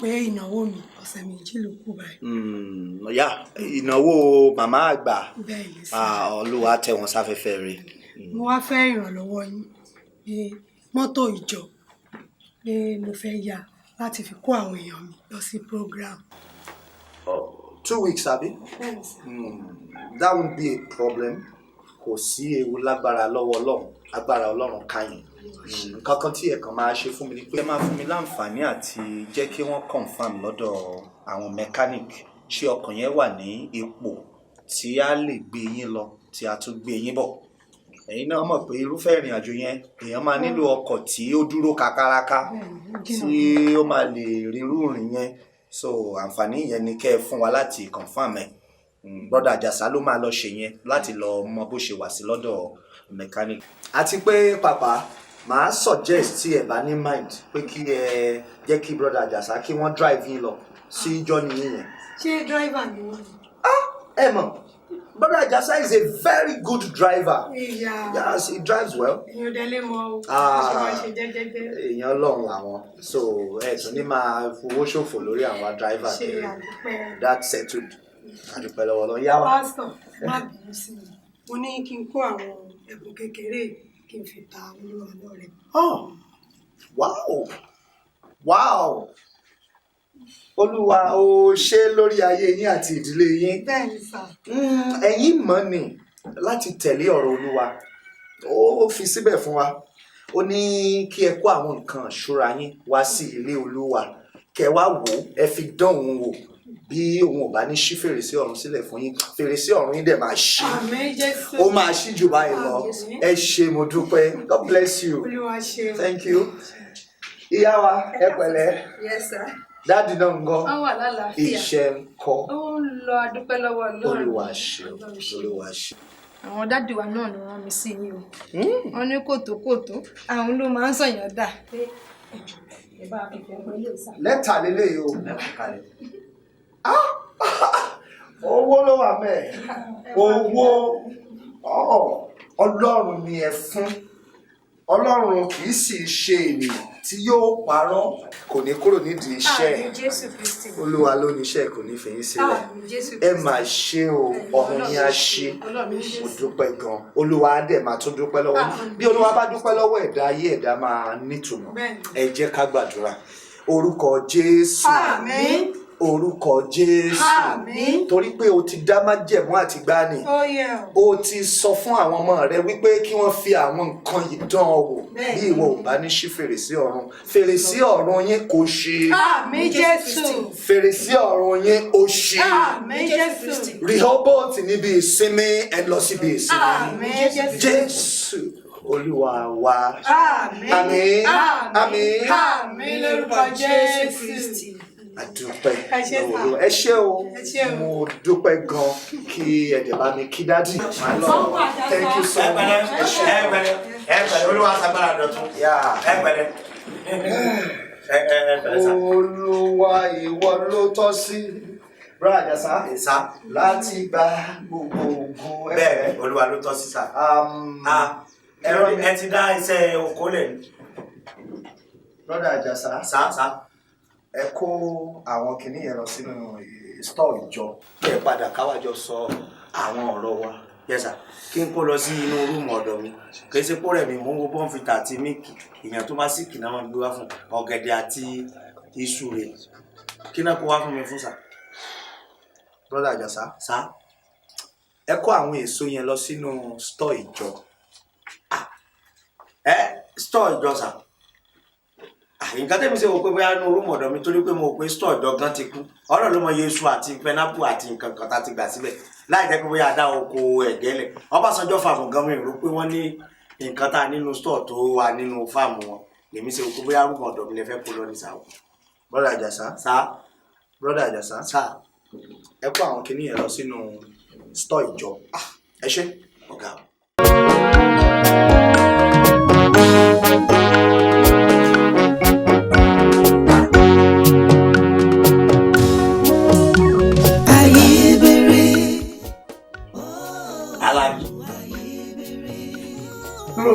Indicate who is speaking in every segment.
Speaker 1: pé ìnáwó mi ọ̀sẹ̀ méjì ló kù báyìí.
Speaker 2: Ya ìnáwó màmá àgbà.
Speaker 1: Bẹ́ẹ̀ni sí.
Speaker 2: Olúwa tẹ́ wọn sáfẹ́fẹ́ rẹ̀.
Speaker 1: Mo wá fẹ́ ìrànlọ́wọ́ yín pé mọ́tò ìjọ pé mo fẹ́ yá láti fi kó àwọn èèyàn mi lọ sí program.
Speaker 2: 2 weeks àbí? That won't be a problem. Kò sí ewu lágbára lọ́wọ́ Ọlọ́run, agbára Ọlọ́run káyìn. Kankan tí ẹ̀kan máa ṣe fún mi ni pé ẹ máa fún mi láǹfààní àti jẹ́ kí wọ́n confirm lọ́dọ̀ àwọn mechanic ṣé ọkọ̀ yẹn wà ní ipò tí a lè gbé yín lọ tí a tún gbé yín bọ̀. Ẹ̀yin náà mọ̀ pé irúfẹ́ ìrìn àjò yẹn èèyàn máa nílò ọkọ̀ tí ó dúró kakaraka tí ó máa lè rírú ìrìn yẹn. So àǹfààní yẹn ni kẹ́ ẹ fún wa láti confirm ẹ̀. Brother Àjàsá ló máa lọ ṣe yẹn láti lọ mọ bó ṣe wà sí lọ́dọ̀ mechanic. Àti pé pàpà màá suggest tí ẹ bá ní mind pé kí ẹ jẹ́ kí brother Àjàsá kí wọ́n drive yín lọ sí journey yẹn.
Speaker 1: Ṣé driver ni wọ́n ni?
Speaker 2: Ẹ mọ̀ brother Àjàsá is a very good driver.
Speaker 1: Yeah.
Speaker 2: Yes, he drives well.
Speaker 1: Èèyàn délé mọ o. Ṣe jẹ́jẹ́jẹ́.
Speaker 2: Èèyàn Ọlọ́run làwọn. So ẹ tún ní máa fowó ṣòfò lórí àwọn driver.
Speaker 1: Ṣé àdúpẹ́.
Speaker 2: That's settled. Àdúpẹ́ lọ́wọ́ lọ yá wa.
Speaker 1: Pásítọ̀ má bínú sí mi. Mo ní kí n kó àwọn ẹ̀bùn kékeré kí n fi ta Olúwa lọ́rẹ.
Speaker 2: Wow. Olúwa ó ṣe lórí ayé yín àti ìdílé yín.
Speaker 1: Bẹ́ẹ̀ni sà.
Speaker 2: Ẹ̀yin mọ̀ ni láti tẹ̀lé ọ̀rọ̀ Olúwa. Ó fi síbẹ̀ fún wa. Ó ní kí ẹ kó àwọn nǹkan ìṣúra yín wá sí ilé Olúwa. Kẹ́ wá wò ẹ fi dán òun wò. Bí òun ò bá ní ṣí fèrèsé ọ̀run sílẹ̀ fún yín, fèrèsé ọ̀run yín dẹ̀ máa ṣí.
Speaker 1: Àmín Jésù.
Speaker 2: Ó máa ṣí jù báyìí lọ. Ẹ ṣé mo dúpẹ́. God bless you.
Speaker 1: Olúwa ṣe.
Speaker 2: Thank you. Ìyá wa ẹ pẹ̀lẹ́.
Speaker 3: Yes sir.
Speaker 2: Dáàdì náà ń gọ́.
Speaker 3: Wọ́n wà lálàáfíà.
Speaker 2: Iṣẹ́ ń kọ́.
Speaker 3: Ó ń lọ adúpẹ́ lọ́wọ́ Ọlọ́run.
Speaker 2: Olúwa ṣe. Olúwa ṣe.
Speaker 3: Àwọn dádì wa náà ló rán mi sí yín o. Wọ́n ní kòtòkòtò àwọn ló máa ń sọ̀yàn dà.
Speaker 2: Lẹ́tà lélẹ́yìí o. Owó ló wà mẹ́ẹ̀. Owó Ọlọ́run ni ẹ fún. Ọlọ́run kì í sì ṣe ènìyàn tí yóò parọ́, kò ní kúrò nídìí iṣẹ́. Olúwa ló ní iṣẹ́ kò ní fẹ̀yìn sílẹ̀. Ẹ máa ṣe o, ọ̀run ni a ṣe. Mo dúpẹ́ gan. Olúwa á dẹ̀ máa tún dúpẹ́ lọ́wọ́. Bí Olúwa bá dúpẹ́ lọ́wọ́ ẹ̀dá ayé ẹ̀dá máa nítumọ̀. Ẹ jẹ́ ká gbàdúrà. Orúkọ Jésù.
Speaker 1: Àmín.
Speaker 2: Orúkọ Jésù.
Speaker 1: Àmín.
Speaker 2: Torí pé o ti dá májẹ̀mú àti gbani. O ti sọ fún àwọn ọmọ rẹ wípé kí wọ́n fi àwọn nǹkan yìí dán ọ wò. Bí ìwọ ò bá ní ṣí fèrèsé ọ̀run. Fèrèsé ọ̀run yín kò ṣí.
Speaker 1: Àmín Jésù.
Speaker 2: Fèrèsé ọ̀run yín ó ṣí.
Speaker 1: Àmín Jésù.
Speaker 2: Rehoboth níbi ìsinmi ẹ lọ síbi ìsinmi.
Speaker 1: Àmín Jésù.
Speaker 2: Jésù Olúwa wa.
Speaker 1: Àmín.
Speaker 2: Àmín. Àmín.
Speaker 1: Àmín lórúkọ Jésù.
Speaker 2: Àdúpẹ́ lọ́wọ́ ẹ ṣé o, mo dúpẹ́ gan kí ẹ̀dẹ̀ bá mi kí dádì. Thank you so much.
Speaker 4: Ẹ pẹ̀lẹ́ Olúwa ṣagbára dọ̀tun. Ẹ pẹ̀lẹ́.
Speaker 2: Olúwa ìwọ ló tọ́ sí. Brother Àjàsá láti gba gbogbo ògo.
Speaker 4: Bẹ́ẹ̀ Olúwa ló tọ́ sí sà. Ẹ ti dá iṣẹ́ oko lẹ̀.
Speaker 2: Brother Àjàsá.
Speaker 4: Sá.
Speaker 2: Ẹ kó àwọn kìíní yẹn lọ sínú store ìjọ. Kí ẹ padà káwájọ sọ àwọn ọ̀rọ̀ wa.
Speaker 4: Yes sir. Kí n kó lọ sí inú rúùmù ọ̀dọ̀ mi. Kì í ṣe pọ́ rẹ̀ mi mò ń wo bọ́ǹfìtà àti míìkì. Èèyàn tó bá síkì náà wọ́n gbé wá fún ọ̀gẹ̀dẹ̀ àti iṣu rẹ̀. Kí náà kó wá fún mi fún sà?
Speaker 2: Brother Àjàsá.
Speaker 4: Sá.
Speaker 2: Ẹ kó àwọn èso yẹn lọ sínú store ìjọ.
Speaker 4: Store ìjọ sà. Nǹkan tẹ́mi ṣe wò pé bóyá inú rúùmù ọ̀dọ̀ mi torí pé mo pé store ìjọ gan ti kú. Ọ̀rọ̀ ló mọ iye iṣu àti pineapple àti nǹkan kan tá ti gbà síbẹ̀. Láì jẹ́ pé bóyá dá oko ẹ̀gẹ́lẹ̀. Ọbásanjọ́ fàmù gan mi rò pé wọ́n ní nǹkan tá nínú store tó wà nínú fáàmù wọn. Lèmi ṣe wò pé bóyá rúùmù ọ̀dọ̀ mi lè fẹ́ kó lọ ní sàwọ̀.
Speaker 2: Brother Àjàsá.
Speaker 4: Sá.
Speaker 2: Brother Àjàsá.
Speaker 4: Sá.
Speaker 2: Ẹ kó àwọn kìíní yẹn lọ sínú store ìjọ. Ẹ ṣé.
Speaker 4: Ọ̀gá.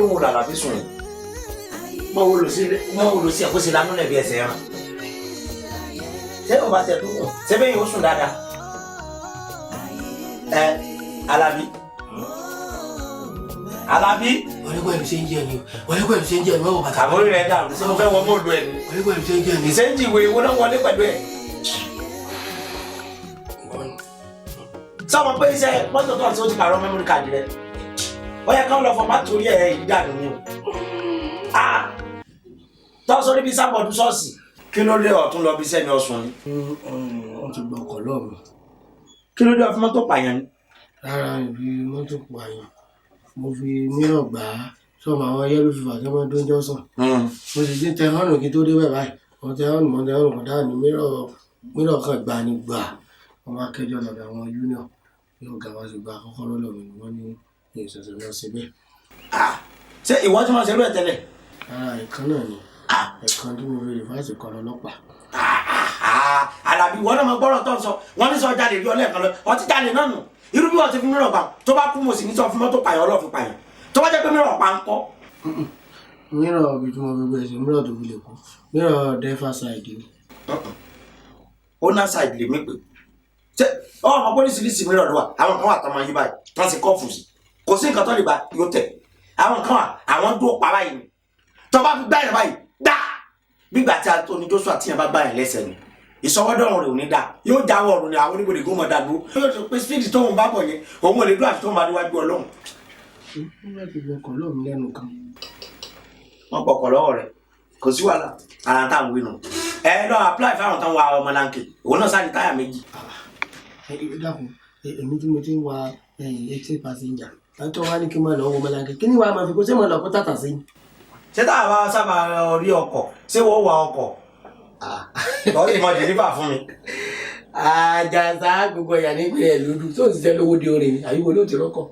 Speaker 5: Mo la fi sùn. Mo wo lo sí àkóso lánàá lẹ́bi ẹsẹ̀ ẹran.
Speaker 4: o bá tẹ̀ tó kùn ṣé bẹ́ẹ̀ yóò sùn dáadáa. Alábí. Alábí.
Speaker 6: Ọ̀rẹ́gbọ́n ẹ̀mí ṣe ń jẹ́ ni o. Ọ̀rẹ́gbọ́n ẹ̀mí ṣe ń jẹ́ ni wọ́n wọ bàtà.
Speaker 4: Àbórí rẹ̀ dàrú sí mo fẹ́ wọ mọ́ọ̀lù ẹ̀ ni.
Speaker 6: Ọ̀rẹ́gbọ́n ẹ̀mí ṣe ń jẹ́ ni.
Speaker 4: Ìṣẹ́njì ìwé ìwé náà wọlé pẹ̀lú ẹ̀. Sọ́mọ pé iṣẹ́ mọ́tò tó àti ó ti pààrọ̀ mẹ́mórì káàdì rẹ̀. Ó yẹ káwọn lọ fọ má torí ẹ̀ ìdànù ni o. Tọ́ sórí bí sábọ̀dù ṣọ́ọ̀ṣì. Kí ló dé ọ̀tún lọ bí sẹ́ni ọ̀sùn ni?
Speaker 6: Wọ́n ti gbọ́ ọkọ̀ lọ́ọ̀ mi.
Speaker 4: Kí ló dé ọ̀fun mọ́tò pààyàn ni?
Speaker 6: Rárá ibi mọ́tò pààyàn. Mo fi mìíràn gbà á sọ́mọ àwọn yẹ́lò fífà tí wọ́n tó ń jọ́sàn. Mo sì ti tẹ hánù kí tó dé bẹ̀ báyìí. Mo tẹ hánù kọ̀dá ní mìíràn kan gbà ní gbà. Wọ́n máa kẹjọ lọ́dọ̀ àwọn union. Yóò ga wá sí gba kọ́kọ́rọ́ lọ́wọ́ ni wọ́n ní ìṣẹ̀ṣẹ̀ lọ síbẹ̀.
Speaker 4: Ṣé ìwọ tí wọ́n ṣe rú ẹ̀ tẹ́lẹ̀?
Speaker 6: Rárá ẹ̀kan náà ni. Ẹ̀kan tí mo fi rìfáàsì kan ọlọ́pàá.
Speaker 4: Àlàbí wọ́n náà mọ gbọ́rọ̀ tó ń sọ wọ́n ní sọ jáde rí ọlẹ́ẹ̀kan lọ ọtí jáde náà nù irú bí wọ́n ti fi mìíràn gbà tó bá kú mo sì ní sọ fún mọ́tò pààyàn ọlọ́ọ̀fin pààyàn tó bá jẹ́ pé mìíràn pa ń kọ́.
Speaker 6: Mìíràn bí tí mo fi gbé ẹsẹ̀ mìíràn tó fi lè kú mìíràn dẹ́fà ṣáìdì ni.
Speaker 4: Ó ná ṣáìdì lè mí pé ṣé ọmọ pólísìírísì mìíràn ló wà àwọn kan wà tó máa yí báyìí tó ń ṣe kọ́ọ̀fù sí kò sí nǹkan tó lè bá yóò tẹ̀ àwọn kan wà àwọn dúró pa báyìí tó bá fi gbá yẹn báyìí dá gbígbà tí a tó ní Joshua tíyẹn bá gbá yẹn lẹ́sẹ̀ ni ìsọwọ́dọ̀rùn rẹ̀ ò ní dá yóò jáwọ́ ọ̀run ni àwọn oníbodè kó mọ̀ dàgbò yóò tó pé speed tó ń bá bọ̀ yẹn òun ò lè dúró àti tó ń bá níwájú Ọlọ́run.
Speaker 6: Wọ́n ti gbọ́kọ̀ lọ́ọ̀ mi lẹ́nu kan.
Speaker 4: Wọ́n pọkọ̀ lọ́wọ́ rẹ̀ kò sí wàhálà ara tá à ń wí nù ẹ lọ apply fáwọn tán wa ọmọlanke òun náà sáré táyà méjì.
Speaker 6: Ẹ dákun èmi tí mo ti ń wa 80 passenger látọ̀ wá ní kí n máa lọ wọ ọmọlanke kí ni wàá máa fi kó sẹ́mọ̀ lọ kó tàtà sí.
Speaker 4: Ṣé táwa bá sábà rí ọkọ̀ ṣé wọ́n wa ọkọ̀ lọ́ọ́ ìmọ̀ deliver fún mi.
Speaker 6: Àjàsá gbogbo ẹ̀yà nígbè ẹ̀ lódù tó ń ṣiṣẹ́ lówó di orin àyíwò ló ti rọ́kọ̀.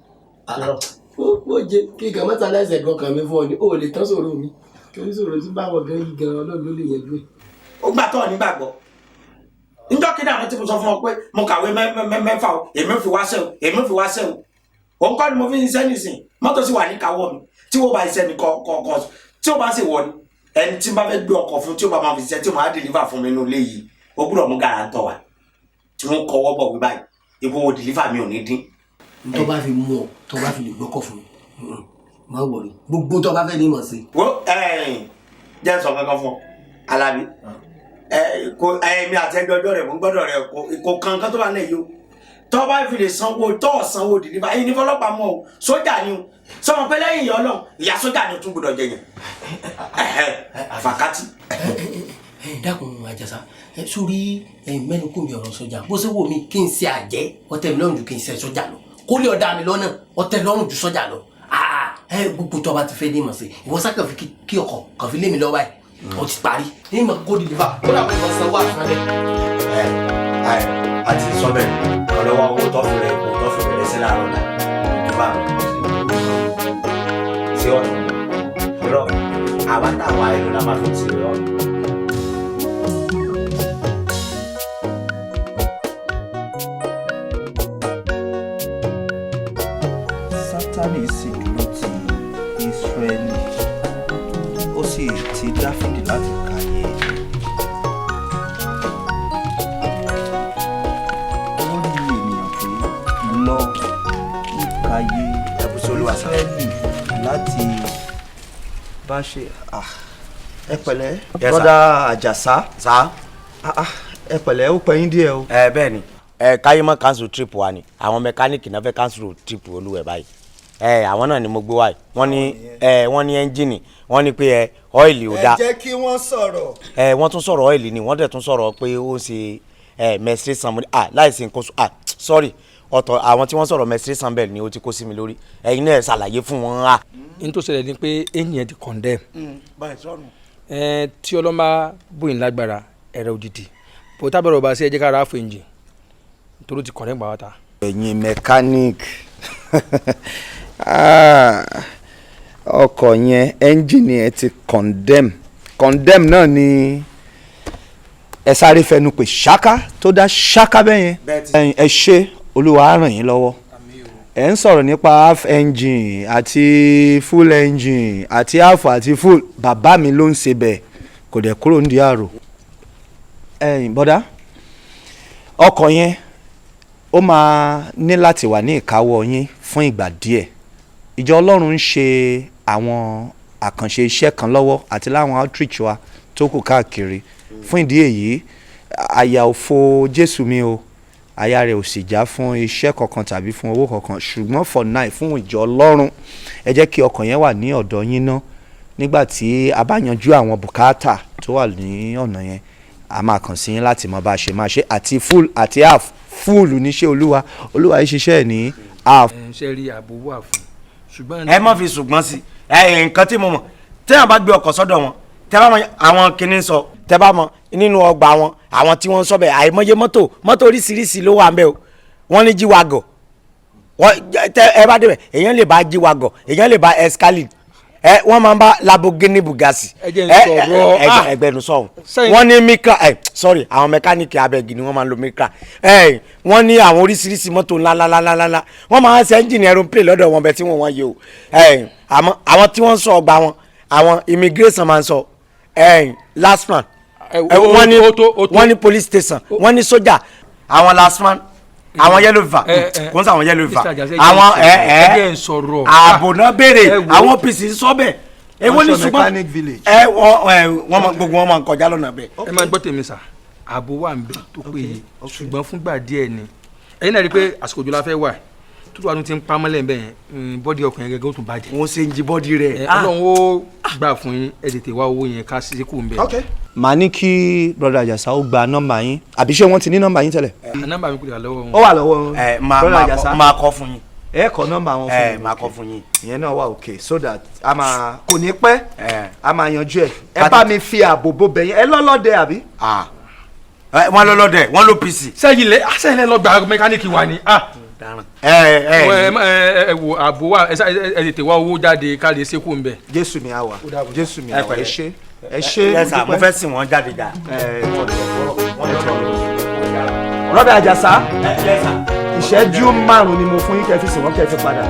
Speaker 6: Ó jẹ kí gan mọ́ta láìsẹ̀ gbọ́kàn mi fún ọ ni ó lè tán sọ̀rọ̀ mi kí ó sọ̀rọ̀ tí báwọ̀ gan yí gan Ọlọ́run ló lè yẹjú ẹ̀.
Speaker 4: Ó gbà tọ́ nígbàgbọ́ níjọ́ kí náà tí mo sọ fún ọ pé mo kàwé mẹ́fà o èmi fi wá sẹ́ o òun kọ́ ni mo fi ń ṣiṣẹ́ nìsín mọ́tò sì wà ní káwọ́ mi tí wọ́n bá iṣẹ́ mi kọ̀ọ̀kan tí ó bá sì wọ ni ẹni tí n bá fẹ́ gbé ọkọ̀ fún tí ó bá máa fi ṣiṣẹ́ tí ó máa deliver fún mi nínú ilé yìí ó gbúdọ̀ mú guarantor wá tí wọ́n kọ́wọ́ bọ̀ wí báyìí ipò wo deliver mi ò ní dín.
Speaker 6: Tó bá fi mú ọ tó bá fi lè gbọ́kọ̀ fún mi má wọ̀rí gbogbo tó bá fẹ́ ní mọ̀ sí.
Speaker 4: wo jẹ́ sọ kankan fún ọ Alábí mi àti ẹgbẹ́ ọjọ́ rẹ̀ mo gbọ́dọ̀ rẹ̀ kò kankan tó bá lẹ̀ yìí o tó bá fi lè sanwó deliver yìí ní fọlọ́pàá mọ́ o sójà ni o sọmọ pé lẹ́yìn ìyá Ọlọ́run ìyá sójà ni o tún gbọ́dọ̀ jẹ yẹn fàkátì.
Speaker 6: Dákun Àjàsá sórí mẹ́nu kò mi ọ̀rọ̀ sójà bó ṣe wò mí kí n ṣe àjẹ́ ọ̀tẹ̀ mi lọ́rùn ju kí n ṣe sójà lọ kó lè ọ̀dà mi lọ́nà ọ̀tẹ̀ lọ́rùn ju sójà lọ gbogbo tó bá ti fẹ́ dé mọ̀ sí ìwọ sá kàn fi kí ọkọ̀ kàn fi lé mi lọ́wọ́ ẹ̀ ó ti parí ní ìmọ̀ kó di dìbà kó làwọn ìmọ̀ sanwó àfẹ́lẹ́.
Speaker 4: Àti sọ bẹ́ẹ̀ ọlọ́wọ́ owó tọ́fù rẹ̀ lẹ́sẹ̀ láàárọ̀ náà ìjọba sí ọ̀nà irọ́ àwa táwa ẹ̀rọ la máa fi ti rẹ̀ ọ̀nà.
Speaker 7: Sátánì sì dúró ti Ísírẹ́lì ó sì ti Dáfídì láti kàyé. Ó ní ènìyàn pé lọ ìkàyé Ísírẹ́lì láti bá ṣe.
Speaker 2: Ẹ pẹ̀lẹ́ brother Àjàsá ẹ pẹ̀lẹ́ ó pẹ́ yín díẹ̀ o.
Speaker 4: Bẹ́ẹ̀ ni káyé mọ́ cancel trip wa ni àwọn mẹkáníìkì náà fẹ́ cancel trip olúwẹ̀ báyìí àwọn náà ni mo gbé wáyé wọ́n ní ẹ́ńjìnì wọ́n ní pé ọ́ìlì ò dáa.
Speaker 2: Ẹ jẹ́ kí wọ́n sọ̀rọ̀.
Speaker 4: Wọ́n tún sọ̀rọ̀ ọ́ìlì ni wọ́n dẹ̀ tún sọ̀rọ̀ pé ó ń ṣe menstruation láìsí nǹkan sorry ọ̀tọ̀ àwọn tí wọ́n sọ̀rọ̀ menstruation bẹ́ẹ̀ ni ó ti kó sí mi lórí ẹ̀yin náà ṣàlàyé fún wọn.
Speaker 8: n tó ṣẹlẹ̀ ni pé ẹ̀yìn ti condemn tí ọlọ́mà bóyin lágbára ẹ̀rẹ̀ òdìdí bó tábẹ̀rẹ̀ ọba sí ẹ̀jẹ̀ kára fún ẹ̀ǹjì nítorí ti condemn gbà wá ta.
Speaker 7: Ẹ̀yin mechanic ọkọ̀ yẹn ẹ́ńjìnì ẹ̀ ti condemn náà ni ẹ sáré fẹnu pé ṣáká tó dá ṣáká bẹ́ẹ̀ yẹn ẹ ṣe Olúwa á ràn yín lọ́wọ́ ẹ ń sọ̀rọ̀ nípa half engine àti full engine àti half àti full bàbá mi ló ń ṣe bẹ́ẹ̀ kò dẹ̀ kúrò ní àrò ẹ̀yin bọ́dá ọkọ̀ yẹn ó máa ní láti wà ní ìkáwọ́ yín fún ìgbà díẹ̀. Ìjọ Ọlọ́run ń ṣe àwọn àkànṣe iṣẹ́ kan lọ́wọ́ àti láwọn outreach wa tó kù káàkiri. Fún ìdí èyí àyà òfo Jésù mi o, àyà rẹ̀ ò sì já fún iṣẹ́ kankan tàbí fún owó kankan, ṣùgbọ́n for now fún ìjọ Ọlọ́run ẹ jẹ́ kí ọkàn yẹn wà ní ọ̀dọ̀ yín ná. Nígbà tí a bá yanjú àwọn bùkátà tó wà ní ọ̀nà yẹn a máa kàn sí yín láti mọ bá a ṣe máa ṣe àti full àti half full níṣẹ́ Olúwa yìí ṣiṣẹ́ ẹ̀ ní half.
Speaker 8: ṣe rí ààbò wà fún ṣùgbọ́n.
Speaker 4: ẹ má fi ṣùgbọ́n sí nǹkan tí mo mọ̀ téèyàn bá gbé ọkọ̀ sọ́dọ̀ wọn tẹ́ bá mọ àwọn kìíní sọ tẹ́ bá mọ nínú ọgbà wọn àwọn tí wọ́n ń sọ bẹ́ẹ̀ àìmọye mọ́tò oríṣiríṣi ló wà ń bẹ̀ o wọ́n ní jíwagọ̀ ẹ bá débẹ̀ èèyàn lè bá jíwagọ̀ èèyàn lè bá escalade wọ́n máa ń bá Lamborghini Bugatti ẹgbẹ̀rún sọ̀rọ̀ wọ́n ní Micra sorry àwọn mẹkáníìkì abẹ́gi ni wọ́n máa ń lo Micra wọ́n ní àwọn oríṣiríṣi mọ́tò ńláńláńláńlá wọ́n máa ń ṣe ẹ́ńjìnì aeroplane lọ́dọ̀ wọn bẹ́ẹ̀ tí wọ́n yẹ o àwọn tí wọ́n ń sọ ọgbà wọn àwọn immigration máa ń sọ last man wọ́n ní police station wọ́n ní sójà àwọn last man àwọn yellow fever kò ń sọ àwọn yellow fever àwọn ààbò náà béèrè àwọn pc sọ́bẹ̀ èwo ní ṣùgbọ́n gbogbo wọn máa ń kọjá lọ́nà bẹ́ẹ̀.
Speaker 8: ẹ máa gbọ́ tèmi sà ààbò wà ń bẹ tó péye ṣùgbọ́n fúngbà díẹ̀ ni ẹ̀yin náà rí i pé àsìkò òjò la fẹ́ wà tútù àdún ti ń pa mọ́lẹ̀ bẹ́ẹ̀ bọ́dì ọkùnrin gẹ́gẹ́ ó tún bàjẹ́.
Speaker 4: wọ́n ṣe ń jí bọ́dì rẹ̀.
Speaker 8: Ọlọ́run ó gbà fún yín ẹ tètè wá owó yẹn ká sí kù ń bẹ.
Speaker 7: màá ní kí brother Àjàsá ó gba nọ́mbà yín àbí ṣé wọ́n ti ní nọ́mbà yín tẹ́lẹ̀.
Speaker 8: nọ́mbà mi kò lè wà lọ́wọ́ wọn.
Speaker 7: ó wà lọ́wọ́ brother Àjàsá.
Speaker 4: máa kọ fún yín.
Speaker 7: ẹ kọ nọ́mbà wọn fún mi.
Speaker 4: máa kọ fún yín.
Speaker 7: ìyẹn náà wà okay so that a máa kò ní pẹ́ a máa yanjú ẹ̀. ẹ bá mi fi ààbò bo bẹ̀yẹn ẹ lọ́lọ́dẹ àbí.
Speaker 4: wọ́n lọ́lọ́dẹ wọ́n ló pc.
Speaker 8: sẹ́yìn lẹ́ lọ gba mẹkáníìkì wa ni. ẹ wo ààbò wa ẹ tètè wá owó jáde ká lè ṣe kù ń bẹ.
Speaker 7: Jésù mi àwà Jésù mi àwà ẹ ṣe
Speaker 4: yẹsà mo fẹ́ sìn wọ́n jáde jà.
Speaker 7: brother Àjàsá ìṣẹ́jú 5 ni mo fún yín kẹ́ fi sìn wọ́n kẹ́ fi padà.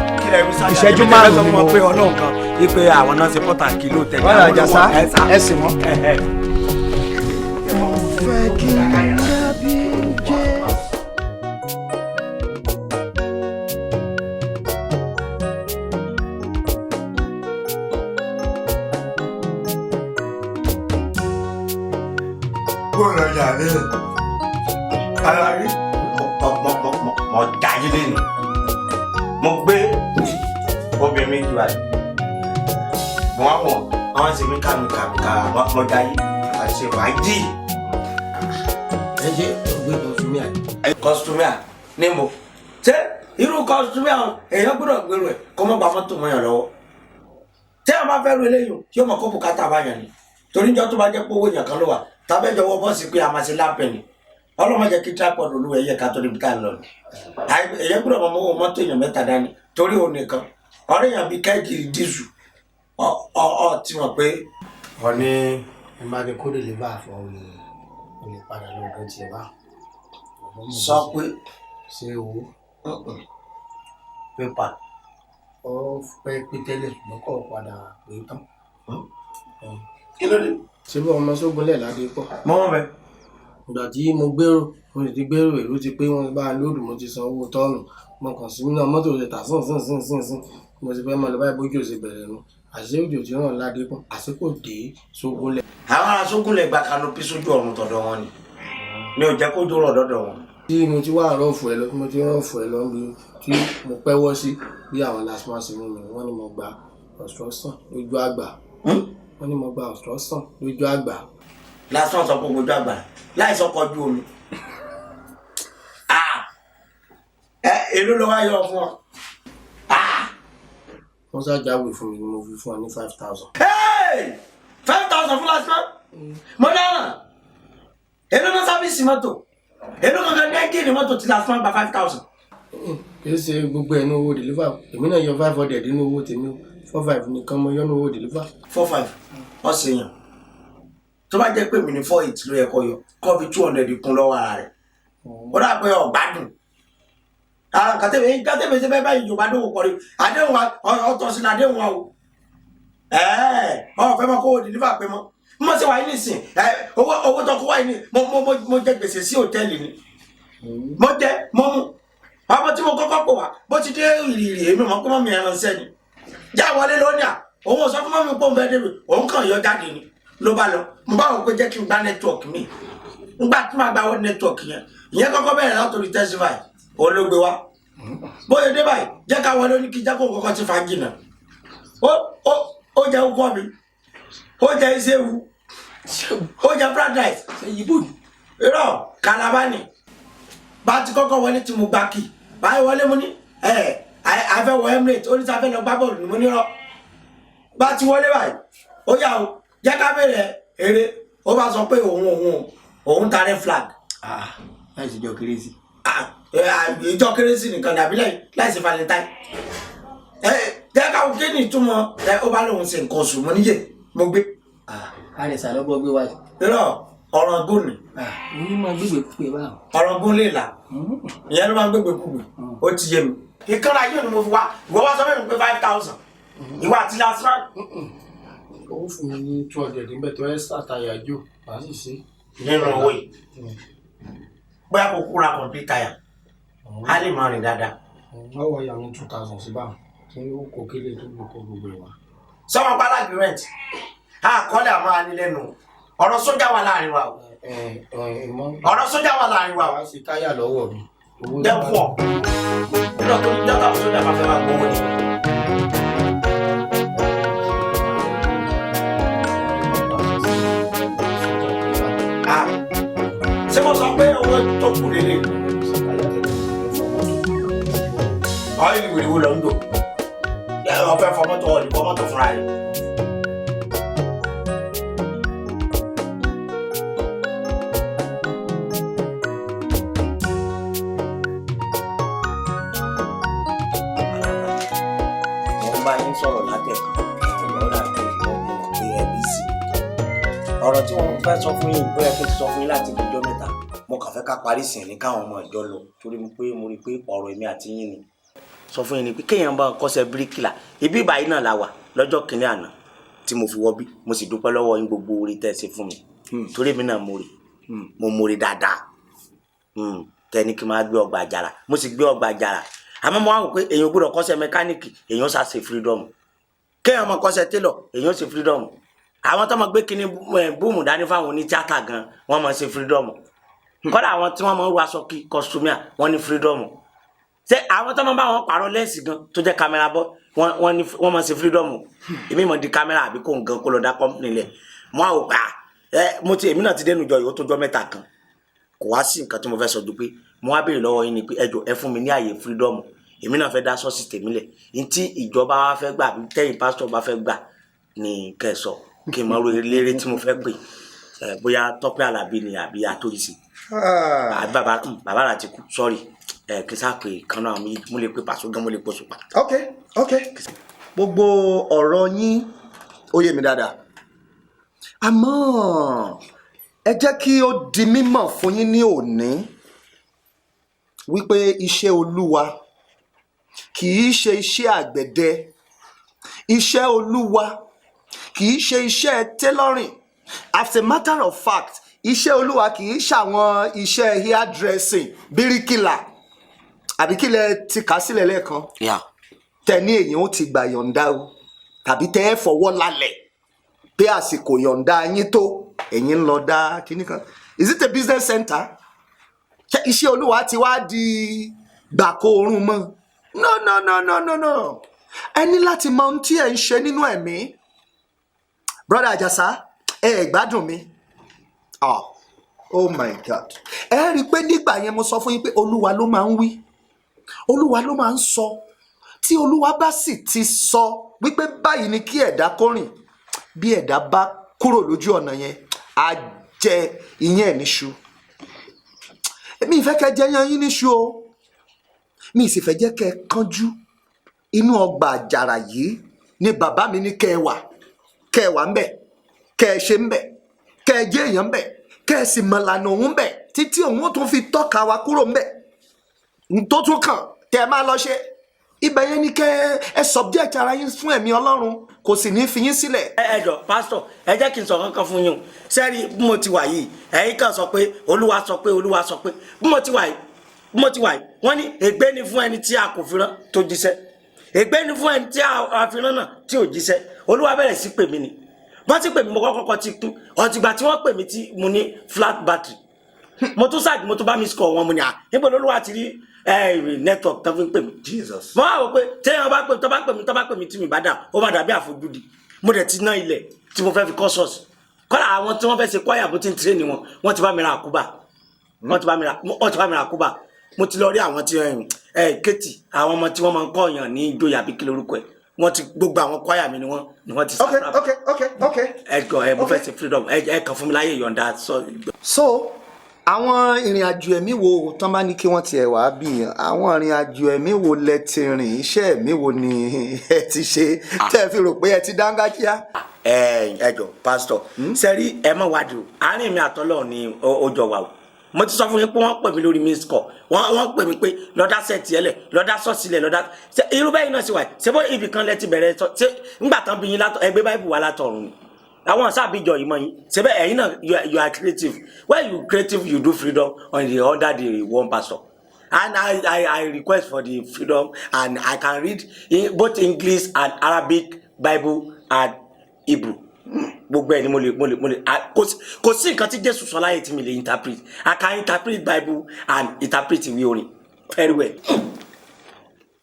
Speaker 7: ìṣẹ́jú 5 ni mo
Speaker 4: pé ọlọ́run kan ipe àwọn náà ṣe pọ́tàkì ló tẹ̀lé.
Speaker 7: brother Àjàsá ẹ sìn wọ́n.
Speaker 1: mo fẹ́ kí n dábí jẹ́.
Speaker 4: gbọ́dọ̀ jà lẹ́yìn alárí mo jà yín lẹ́nu mo gbé obìnrin méjì wáyé mo wá wọ̀n àwọn ṣe mí kàmìkà mo jà yín àti ṣe fàájì.
Speaker 6: ẹ jẹ́ ògbé kọ́sùmíà.
Speaker 4: kọ́sùmíà ní mo ṣé irú kọ́sùmíà èèyàn gbọ́dọ̀ gbèrò ẹ̀ kọ́ mọ́ gba mọ́tò mọ́yàn lọ́wọ́ tí a bá fẹ́ ru eléyìí yóò mọ̀ kó bùkátà báyàn ni torí ìjọ tó bá jẹ́ pé owó èèyàn kan ló wà tàbẹ́jọ wọ bọ́ọ̀sì pé a máa ṣe lápẹ̀ ni ọlọ́mọ jẹ́ kí tripod olúwa ẹ̀yẹ ká tó níbi ká lọ ni èyẹ gbọ́dọ̀ mọ owó mọ́tò èèyàn 3 dání torí òun nìkan ọ̀rẹ́ èèyàn bíi kẹ́ẹ̀kì dísù ti mọ̀ pé.
Speaker 6: wọ́n ní ìmàdé kó lè bá àfọ olè padà lọ́dọ̀ tiẹ̀ bá.
Speaker 4: sọ pé
Speaker 6: ṣé owó
Speaker 4: pépà
Speaker 6: ọ fẹ́ pé tẹ́lẹ̀ ṣùgbọ́n kọ́ padà pé tán.
Speaker 4: kí ló dé.
Speaker 6: ṣé bí ọmọ sógunlẹ̀ ládé pọ̀.
Speaker 4: mọ́ bẹ́ẹ̀.
Speaker 6: ìgbà tí mo gbèrò mo sì ti gbèrò èrò ti pé wọ́n bá a lóòdù mo ti san owó tọ́ọ̀nù mo kàn sí nínú mọ́tò rẹ̀ tà sín mo ti fẹ́ mọ lọ báyìí bójú òsè bẹ̀rẹ̀ nu àṣé òjò tí wọ́n ládé pọ̀ àsìkò dé sógunlẹ̀.
Speaker 4: àwọn ará sógunlẹ̀ gba kanopi sójú ọ̀run tọ̀dọ̀ wọn ni ò jẹ́ kó dúró ọ̀dọ́dọ̀ wọn.
Speaker 6: tí mo ti wá rọ́ọ̀fù ẹ lọ tí mo ti rọ́ọ̀fù ẹ lọ bí tí mo pẹ́wọ́ sí bí àwọn lasma ṣe mú mi wọ́n ní mo gba obstruction lójú àgbà wọ́n ní mo gba obstruction lójú àgbà.
Speaker 4: lásán sọ pé ojú àgbà láì sọ kọjú omi èló ló wá yọ fún ọ.
Speaker 6: wọ́n ṣàjáwé fún mi ni mo fi fún ọ ní 5,000.
Speaker 4: 5,000 fún lásán mo dáhùn èló ló sábìsì mọ́tò èló kankan ní ẹ́ńgìnì mọ́tò tí lásán gba 5,000.
Speaker 6: kì í ṣe gbogbo ẹ̀ ní owó deliver èmi náà yọ 500 nínú owó tèmi 4,500 nìkan mo yọ ní owó deliver.
Speaker 4: 4,500 ọ̀sẹ̀ yàn tó bá jẹ́ pé mi ní 4,800 ló yẹ kó yọ kó fi 200 kún lọ́wọ́ ara rẹ̀ ó dà pé ọ̀gbádùn kàtẹ́bẹ̀ ṣe fẹ́ báyìí ìjọba dóhùn pọ̀ rí àdéhùn wa ọ̀tọ̀ sí àdéhùn wa o fẹ́ mọ́ kó o deliver pé mọ́ mo ṣe wáyé nísìn owó tó kó wáyé ní mo jẹ gbèsè sí hòtẹ́ẹ̀lì ni mo jẹ mo mu ọmọ tí mo kọ́kọ́ pò wá bó ti dé ìrìrì èmi mọ̀ pé mọ́ mi ẹran sẹ́ni já wọlé lónìí à òun sọ fún mọ́ mi pé òun fẹ́ débi òun kàn yọ jáde ni ló bá lọ mo bá wọn pé jẹ́ kí n gba nẹ́tíwọ̀kì mi ngbà tí màá gba wọ́n nẹ́tíwọ̀kì yẹn ìyẹn kọ́kọ́ bẹ̀rẹ̀ látòrí testify olóògbé wa bóyá dé báyìí jẹ́ ká wọlé ní kí jẹ́ kó kọ́kọ́ ti fa jìnnà ó jẹ́ ukọ́ mi ó jẹ́ iṣẹ́wu ó jẹ́ fried rice irọ́ kalabani bá ti kọ́kọ́ wọlé tí mo gbà kì báyìí wọlé mo ní afẹ́ wọ Emirates ó ní sáfẹ́ lọ gbá bọ́ọ̀lù ni mo ní rọ bá ti wọlé báyìí ó yà ó jẹ́ ká bẹ̀rẹ̀ eré ó bá sọ pé òun ta red flag. láì sí ìjọ kérésì. ìjọ kérésì nìkan dàbí láì sí valentine. jẹ́ ká kí ni ìtumọ̀ ó bá lóun ṣe nǹkan oṣù mo níyè mo gbé.
Speaker 6: àrẹ̀sà lọ́gbọ́ gbé wájú.
Speaker 4: irọ́ ọ̀rọ̀ gùn ni.
Speaker 6: òun máa gbégbé púpẹ̀ báwọn.
Speaker 4: ọ̀rọ̀ gùn lè là ìyẹn ló máa gbégbé púpẹ̀ ó ti yé mi. ìkànnì ayé ni mo fi wá ìwọ wá sọ fún mi pé 5,000 ìwà àti lásán.
Speaker 6: owó fún mi ní 200 níbẹ̀ tó ẹ́ sàtàyàjò màá sì ṣe.
Speaker 4: nínú owó yìí bóyá kò kúra kọ̀ǹpútà yà á lè máa rìn dáadáa.
Speaker 6: wọ́n wọ ìyàwó 2,000 sí báwọn kí ó kò kélé tó gbogbo gbogbo ìwà.
Speaker 4: sọ́mọ pálá agreement àkọọ́lẹ̀ àmọ́ anilẹ́nu ọ̀rọ̀ sójà wà láàrin wa o. ọ̀rọ̀ sójà wà láàrin wa o.
Speaker 6: wàá sì táyà lọ́wọ́ mi.
Speaker 4: dẹ́pọ̀ nínú tó ń jọ́ta sójà máa fẹ́ máa gbowó ni. ṣé mo sọ pé owó tó kù lélẹ̀ ọ̀hìn ìwé lọ ń dò ọ̀fẹ́ fọmọ́tò ọ̀lì fọmọ́tò fúnra rẹ̀. bá yín sọ̀rọ̀ látẹ̀kọ́ ọ̀rọ̀ àti ọmọ pé ẹbí sí ọ̀rọ̀ tí wọ́n fẹ́ sọ fún yín bóyá kí n ti sọ fún yín láti ìjọ mẹ́ta mo kàn fẹ́ ká parí sìn ní káwọn ọmọ ìjọ lọ torí pé mo rí i pé ọ̀rọ̀ èmi àti yín ni sọ fún yín ni pé kéèyàn bá kọ́ṣẹ́ bíríkìlà ibi ìbàyí náà la wà lọ́jọ́ kìnínní àná tí mo fi wọ́ bí mo sì dúpẹ́ lọ́wọ́ yín gbogbo orí tẹ́ ẹ ṣe fún mi torí èmi náà mo mórí dáadáa tẹ́ ní kí n máa gbé ọgbà àjàrà mo sì gbé ọgbà àjàrà àmọ́ mo wá wò pé èèyàn gbọ́dọ̀ kọ́ṣẹ́ mẹkáníìkì èèyàn ṣá ṣe freedom kéèyàn máa kọ́ṣẹ́ télọ̀ èèyàn ṣe freedom àwọn tó máa gbé kíní búùmù dání fáwọn oní tíátà gan wọ́n máa ṣe freedom kọ́dà àwọn tí wọ́n máa ń ru aṣọ kí kọ́sítúmíà wọ́n ní freedom ṣé àwọn tó máa bá wọn pààrọ̀ lẹ́ǹsì gan tó jẹ́ kámẹ́rà bọ́ wọ́n máa ṣe freedom èmi mọ̀ di kámẹ́rà àbí kò ń gan kó lọ dá kọ́mpìnì lẹ̀ mo wá wò pé èmi náà ti dénú jọ ìwó tó jọ mẹ́ta kan kò wá sí nǹkan tí mo fẹ́ sọ ju pé mo wá béèrè lọ́wọ́ yín ni pé ẹ fún mi ní àyè freedom èmi náà fẹ́ dá ṣọ́ọ̀ṣì tèmi lẹ̀ ntí ìjọba wa fẹ́ gbà tẹ́yìn pásítọ̀ bá fẹ́ gbà ní kẹsọ̀ kí n mọ orí eléré tí mo fẹ́ pè bóyá Tọ́pẹ́ Àlàbí ni àbí Atórísì àbí bàbá rà ti kú sọ́ọ̀rì kí n sá pé kan náà mo lè pè pàṣọ gan mo lè pòṣù pa.
Speaker 2: ok gbogbo ọ̀rọ̀ yín ó yé mi dáadáa àmọ́ ẹ jẹ́ kí ó di mímọ̀ fún yín ní òní wípé iṣẹ́ Olúwa kì í ṣe iṣẹ́ àgbẹ̀dẹ iṣẹ́ Olúwa kì í ṣe iṣẹ́ tailoring as a matter of fact iṣẹ́ Olúwa kì í ṣàwọn iṣẹ́ hairdressing bíríkìlà àbí kílẹ̀ ti kà sílẹ̀ lẹ́ẹ̀kan tẹ ní èyàn ó ti gbà yọ̀ǹda o tàbí tẹ ẹ fọwọ́ lálẹ̀ pé àsìkò yọ̀ǹda yín tó ẹ̀yin ń lọ dá kíní kan is it a business center ṣé iṣẹ́ Olúwa ti wá di gbàkó oorun mọ́ no ẹ ní láti mọ ohun tí ẹ ń ṣe nínú ẹ̀mí brother Àjàsá ẹ gbádùn mi oh my God ẹ rí i pé nígbà yẹn mo sọ fún yín pé Olúwa ló máa ń wí Olúwa ló máa ń sọ tí Olúwa bá sì ti sọ wípé báyìí ni kí ẹ̀dá kó rìn bí ẹ̀dá bá kúrò lójú ọ̀nà yẹn á jẹ ìyẹn níṣu mi ìfẹ́ kẹ́ jẹ yan yín níṣu o mi sì fẹ́ jẹ́ kẹ́ kánjú inú ọgbà àjàrà yìí ni bàbá mi ní kẹ́ ẹ wà ń bẹ̀ kẹ́ ẹ ṣe ń bẹ̀ kẹ́ ẹ jẹ́ èèyàn ń bẹ̀ kẹ́ ẹ sì mọ̀lànà òun ń bẹ̀ títí òun tún fi tọ́ka wa kúrò ń bẹ̀ tó tún kàn tẹ́ ẹ máa lọ ṣe ibẹ̀ yẹn ni kẹ́ ẹ subject ara yín fún ẹ̀mí Ọlọ́run kò sì ní fi yín sílẹ̀.
Speaker 4: ẹ jọ pásítọ̀ ẹ jẹ́ kí n sọ kankan fún yín o sẹ́rí bí mo ti wà yìí ẹ̀yin kan sọ pé Olúwa sọ pé Olúwa sọ pé bí mo ti wà yìí mo ti wà yìí wọ́n ní ègbé ni fún ẹni tí a kò fi rán tó jíṣẹ́ ègbé ni fún ẹni tí a fi rán náà tí ò jíṣẹ́ olúwa bẹ̀rẹ̀ sí pè mí ni wọ́n ti pè mí mo kọ́kọ́ ti kún ọ̀tìgbà tí wọ́n pè mí tí mo ní flat battery mo tún ṣáàjì mo tún bá mi score wọn mo ní níbo lolúwa ti rí network tó fi ń pè mí. Jesus. mo wá wò pé téèyàn bá pè tó bá pè mí tí mi bá dà ó má dàbí àfojúdi mo dẹ̀ ti ná ilẹ̀ tí mo fẹ́ fi kọ́ ṣọ́ọ̀ṣì kọ́lá àwọn tí wọ́n fẹ́ ṣe kwaya bó ti ń tírẹ́nì wọn wọ́n ti bá mi ra àkúbà wọ́n ti bá mi ra àkúbà mo ti lọ rí àwọn tí Kemity àwọn ọmọ tí wọ́n máa ń kọ́ ọ̀yàn ní ìjòyà bí kí lórúkọ ẹ̀ wọ́n ti gbogbo àwọn kwaya mi ni wọ́n ti
Speaker 2: okay.
Speaker 4: ẹ mo fẹ́ ṣe freedom ẹ kàn fún mi láyé ìyọ̀ǹda
Speaker 2: so àwọn ìrìn àjò ẹ̀mí wo tán bá ní kí wọ́n tiẹ̀ wá bí àwọn ìrìn àjò ẹ̀mí wo lẹ ti rìn iṣẹ́ ẹ̀mí wo ni ẹ ti ṣe tẹ́ ẹ fi rò pé ẹ ti dángájíá.
Speaker 4: ẹjọ pásítọ̀ sẹ́rí ẹ mọ̀ wádìí o àárín mi àtọ́lọ́ ni ó jọ wà o mo ti sọ fún yín pé wọ́n pè mí lórí miss call wọ́n pè mí pé lọ́dá sẹ́ẹ̀tì ẹlẹ̀ lọ́dá sọ́ọ̀sìlẹ̀ lọ́dá irú bẹ́ẹ̀ náà sì wà ṣé bó ibì kan lẹ ti bẹ̀rẹ̀ ṣé ńgbà tán bí yín látọ̀ ẹgbẹ́ báyìí wà látọ̀run ni àwọn sábìjọ ìmọ̀ yín ṣé bẹ́ẹ̀ ẹ̀yin náà you are creative when you creative you do freedom on the under the one pastor and I request for the freedom and I can read both English and Arabic Bible and Hebrew gbogbo ẹ ni mo lè kò sí nǹkan tí Jésù sọ láyé tí mi lè interpret I can interpret Bible and interpret ìwé orin very well.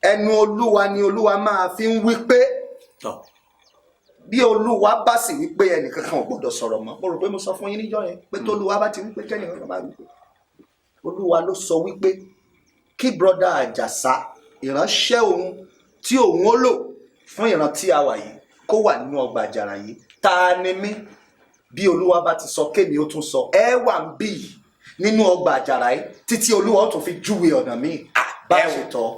Speaker 2: ẹnu Olúwa ni Olúwa máa fi ń wí pé bí Olúwa bá sì wí pé ẹnìkan kan ò gbọdọ̀ sọ̀rọ̀ mọ́ mo rò pé mo sọ fún yín níjọ́ yẹn pé t'Olúwa bá ti wí pé kẹ́nìkan kan máa wí pé Olúwa ló sọ wípé kí brọ́dà Àjàsá ìránṣẹ́ òun tí òun ó lò fún ìran tí a wà yìí kó wà nínú ọgbà àjàrà yìí ta ni mí bí Olúwa bá ti sọ kémi ó tún sọ ẹ wà ń bì nínú ọgbà àjàrà yìí títí Olúwa ó tún fi júwe ọ̀nà míì bá a ṣe tọ́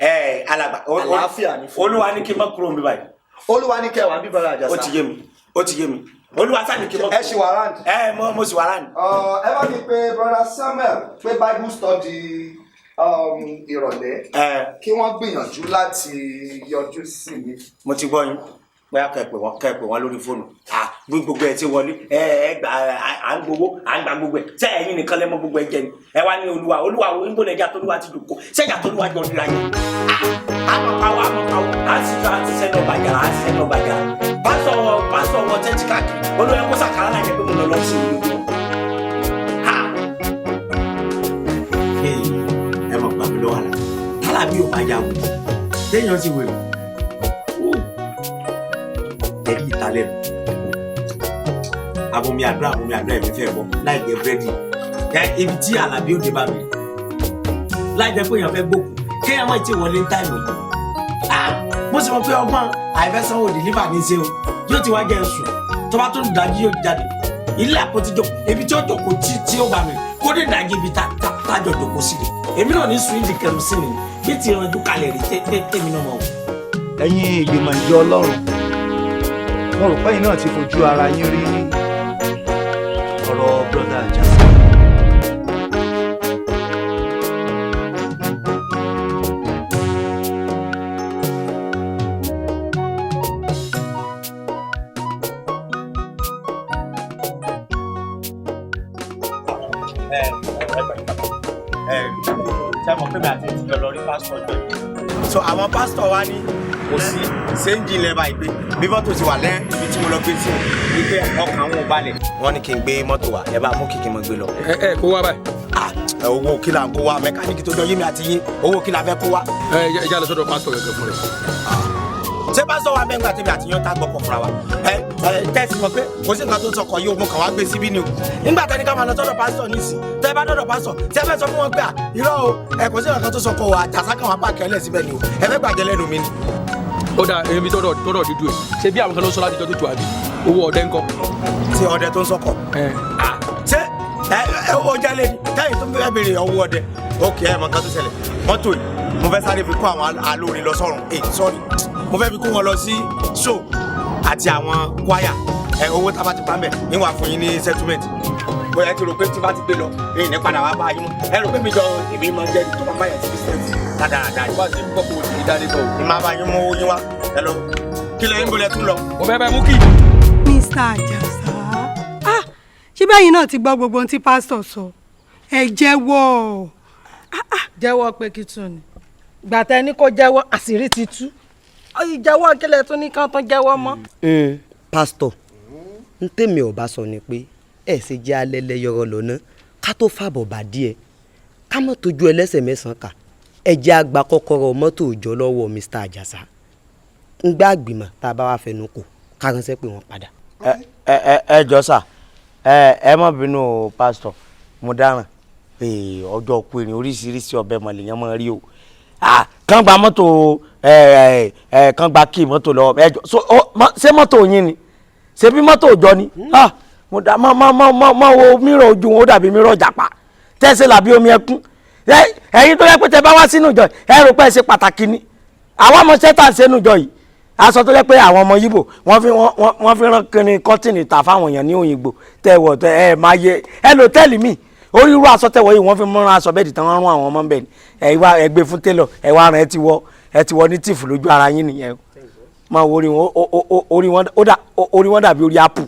Speaker 4: alàgbà
Speaker 2: àlàáfíà ní fún
Speaker 4: Olúwa ní kí n má kúrò níbí báyìí
Speaker 2: Olúwa ní kẹwàá bí brọ́dà Àjàsá
Speaker 4: ó ti yé mi Olúwa sáà ní kí n má kúrò
Speaker 2: ẹ ṣì wà ráǹdì
Speaker 4: mo sì wà ráǹdì.
Speaker 2: ẹ bá mi pe brọ́dà Samuel pé Bible study ìrọ̀lẹ́ kí wọ́n gbìyànjú láti yọjú sí mi.
Speaker 4: mo ti gbọ́ yín bóyá kẹ́ pè wọ́n lórí fóònù gbogbo ẹ̀ ti wọlé à ń gbowó à ń gba gbogbo ẹ̀ ṣé ẹ̀yin nìkan lẹ́mọ gbogbo ẹ̀ jẹ ni ẹ wá ní Olúwa níbo lẹ́jà t'Olúwa ti dùn kó ṣẹ́jà t'Olúwa jọ ríra yẹn àmọ̀páwọ̀ àti sẹ́nà ọ̀bàjà pásọ̀ wọ tẹ́tí káàkiri Olúwa ẹ̀ kó sàkárà láyé pé mo lọ sí ìlú ẹ mọ̀ gbàgbé lọ́wọ́ àlà tálábí ò bá yà wò téèyàn ti wèrè ẹ̀rí ìtàlẹ̀ abomi àdúrà ẹ̀mí fẹ́ bọ́ láì jẹ búrẹ́dì ibi tí Àlàbí òde bá mi láì jẹ pé èèyàn fẹ́ gbòkú kéèyàn má ti wọlé ń táìmù yìí mo sì mọ̀ pé ọgbọ́n àìfẹ́sánwó dìlífà ní í ṣe o yóò ti wá jẹ́ sùn tó bá tó ń dájú yóò jáde ilé àpótíjọ ibi tí ó jòkó tí ó bá mi kó dé dájú ibi tájọ jòkó sí ni èmi náà ní sùn ìdí kẹrù sí ni bí ti rànjú kalẹ̀ rí tèmi náà mọ̀.
Speaker 7: ẹ̀yin ìgbìmọ̀ ìjọ Ọlọ́run mo rò pé ẹ̀yin náà ti fojú ara yín rí ọ̀rọ̀ brọ́dà Àjàsá.
Speaker 4: so àwọn pásítọ̀ wa ní kò sí séńjì lẹ́bàá ìgbé bí mọ́tò ti wà lẹ́yìn ibi tí mo lọ gbé sí i pé ọkàn àwọn ò balẹ̀ wọ́n ní kí n gbé mọ́tò wa ẹ bá mú kí n mọ gbé lọ.
Speaker 8: kó wá báyìí.
Speaker 4: owó kí la ń kó wa mẹkáníìkì tó jọ yé mi àti yín owó kí la fẹ́ kó wa.
Speaker 8: ẹ já lọ sọ́dọ̀ pásítọ̀ gẹ́gẹ́ fún rẹ.
Speaker 4: ṣé pásítọ̀ wa bẹ́ẹ̀ ń gbà tẹ́bi àti yán tá gbọ́kọ̀ fúnra wa tẹ́sí mọ̀ pé kò sí nǹkan tó ń sọkọ̀ yìí mo kàn wá gbé síbí ni o nígbà tẹ́ni ká máa lọ sọ́dọ̀ pásítọ̀ nísì tẹ́ bá dọ́dọ̀ pásítọ̀ tí ẹ fẹ́ sọ fún wọn pé irọ́ o kò sí nǹkan tó sọkọ̀ wa Àjàsá kan wá pààkì ẹlẹ́ síbẹ̀ ni o ẹ fẹ́ gbàjẹ́ lẹ́nu mi ni.
Speaker 8: ó dà èmi tọ́dọ̀ dídú ẹ̀ ṣé bí àwọn kan ló sọ láti jọ tó tu àbí owó ọdẹ ńkọ́.
Speaker 4: ti ọdẹ tó ń sọkọ̀ ṣé ó jẹ́ lé ní táyì tó fẹ́ béèrè owó ọdẹ ókè ẹ̀ mọ̀ nǹkan tó ṣẹlẹ̀ mọ́tò yìí mo fẹ́ sáré fi kó àwọn alórin lọ sọ́run sorry mo fẹ́ fi kó wọn lọ sí show àti àwọn kwaya owó tá a bá ti pa mẹ́ níwà fún yín ní settlement bóyá ẹ ti rò pé tí bá ti gbé lọ èyí ní padà wá bá yín ẹ rò pé mi jọ èmi máa jẹ tó máa báyà sí business dáadáa.
Speaker 8: tó bá ti ń bọ́ kó o ti dáadé bọ̀.
Speaker 4: ìmọ̀ bá yín mú owó yín wá ẹ lọ kí lẹ́yìn bó lẹ tún lọ.
Speaker 8: mo fẹ́ mú kí.
Speaker 1: Mr. Àjàsá ṣé bẹ́ẹ̀ yín náà ti gbọ́ gbogbo ohun tí pásítọ̀ sọ ẹ jẹ́wọ́. jẹ́wọ́ pé kí tún ni ìgbà tẹ ní kó jẹ́wọ́ àṣírí ti tú ìjẹ́wọ́ kílẹ̀ tún ní kán tún jẹ́wọ́ mọ́.
Speaker 9: pásítọ̀ ń tèmi ọba sọ ni pé ẹ ṣe jẹ́ alẹ́lẹ́ yọrọ lọ́nà ká tó fàbọ̀ bá díẹ̀ ká mọ̀ tójú ẹlẹ́sẹ̀ mẹ́sàn-án kà ẹ jẹ́ àgbà kọ́kọ́rọ́ mọ́tò òjọ́ lọ́wọ́ Mr. Àjàsá ń gbá àgbìmọ̀ tá a bá wá fẹnu kò ká ránṣẹ́ pé wọ́n padà.
Speaker 4: ẹ jọ sà ẹ má bínú o pásítọ̀ mo dáràn ọjọ́ òkú erin oríṣiríṣi ọbẹ̀ mọ̀lẹ́yìn mọ̀ rí o kàn gba mọ́tò kàn gba kí mọ́tò lọ́wọ́ ẹ jọ ṣé mọ́tò yín ni ṣé bí mọ́tò òjọ́ ni mo dá má wo mírọ̀ ojú wọn ó dàbí mírọ̀ jàpá tẹ́sí làbí omi ẹkún ẹ̀yin tó yẹ pé tẹ bá wá sínú ìjọ ẹ rò pé ẹ ṣe pàtàkì ni àwọn ọmọ sẹ́tà ń sẹ́nu ìjọ yìí aṣọ tó yẹ pé àwọn ọmọ yíbò wọ́n fi rán kiri kọ́tìnì tà fáwọn èèyàn ní òyìnbó tẹ̀wọ̀ ẹ máa yẹ ẹ lò tẹ́lì míì orí irú aṣọ tẹ̀wọ̀ yìí wọ́n fi mọ́ra aṣọ bẹ́ẹ̀dì tán wọ́n rún àwọn ọmọ bẹ́ẹ̀ ni ẹ wá ẹ gbé fún télọ̀ ẹ wá rán ẹ ti wọ ní tìfù lójú ara yín nìyẹn máa wo orí wọn dàbí orí apple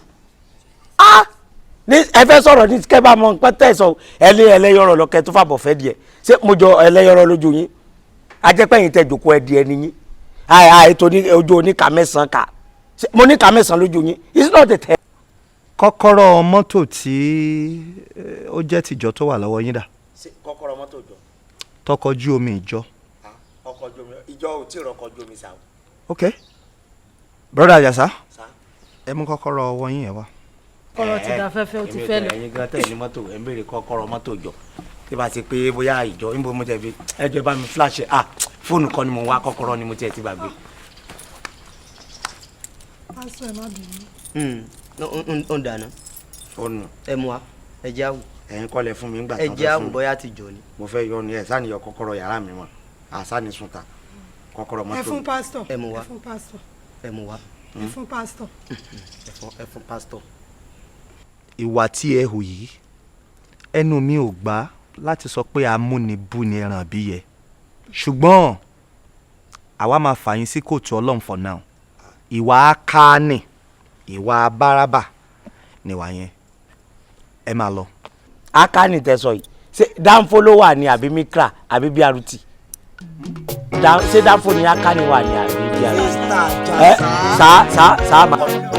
Speaker 4: ní ẹ fẹ́ sọ̀rọ̀ ní kẹ́ bá mọ pẹ́ tẹ̀sán ẹlẹ́yọ̀rọ̀ lọ́kẹ́ tó fàbọ̀ fẹ́ díẹ̀ ṣé mo jọ ẹlẹ́yọ̀rọ̀ lójú yín ajẹ́pẹ́yìn tẹ jòkó ẹ díẹ̀ nìyí ètò ojú oníkà mẹ́sàn-án kà mo níkà mẹ́sàn-án lójú yín it's not a test.
Speaker 7: kọ́kọ́rọ́ mọ́tò tí ó jẹ́ tìjọ tó wà lọ́wọ́ yín dà.
Speaker 4: kọ́kọ́rọ́ mọ́tò jọ.
Speaker 7: tọkọjú omi ìjọ.
Speaker 4: ọkọ̀ ojú omi ìjọ ò tí ì rọkọ̀ ojú omi sá.
Speaker 7: ok brother Àjàsá ẹ mú kọ́kọ́rọ́ ọwọ́ yín yẹn wá.
Speaker 1: kọ́rọ̀ ti da fẹ́fẹ́ ó ti fẹ́ lọ.
Speaker 4: ẹ̀yin gan tẹ̀lé mọ́tò ẹ̀ ń béèrè kọ́kọ́rọ́ mọ́tò jọ tí bá ti pé bóyá ìjọ níbo mo tẹ̀ fi ẹjọ́ bá mi flash fóònù kan ni mo wá kọ́kọ́rọ́ ni mo tiẹ̀ ti gbàgbé.
Speaker 1: pásítọ̀ ẹ má bínú.
Speaker 9: ń dáná
Speaker 4: fóònù
Speaker 9: ẹ mú wa ẹ jẹ́ àwù.
Speaker 4: ẹ̀yin kọ́lẹ̀ fún mi ńgbà
Speaker 9: ẹ
Speaker 4: tán
Speaker 9: jẹ́
Speaker 4: fẹ́
Speaker 9: àwù
Speaker 4: fún mi
Speaker 9: bóyá ti jọ ni.
Speaker 4: mo fẹ́ yọ ni ẹ̀ sáà ni yọ kọ́kọ́rọ́ yàrá mi mọ́ àṣà ni sùn ta kọ́kọ́rọ́ mọ́tò.
Speaker 1: ẹ fún pásítọ̀
Speaker 9: ẹ mú wa
Speaker 1: ẹ fún pásítọ̀
Speaker 9: ẹ mú wa
Speaker 1: ẹ fún pásítọ̀.
Speaker 9: ẹ fún pásítọ̀.
Speaker 7: ìwà tí ẹ hù yìí ẹnu mi ò gbà láti sọ pé amúnibú ni ẹran bí yẹ ṣùgbọ́n àwa máa fà yín sí kóòtù Ọlọ́run for now ìwà akáàní ìwà báràbà níwà yẹn ẹ máa lọ.
Speaker 4: akáàní tẹsọ yìí ṣé dánfó ló wà ní àbí mikra àbí BRT ṣé dánfó ni akáàní wà ní àbí BRT. sáà máa.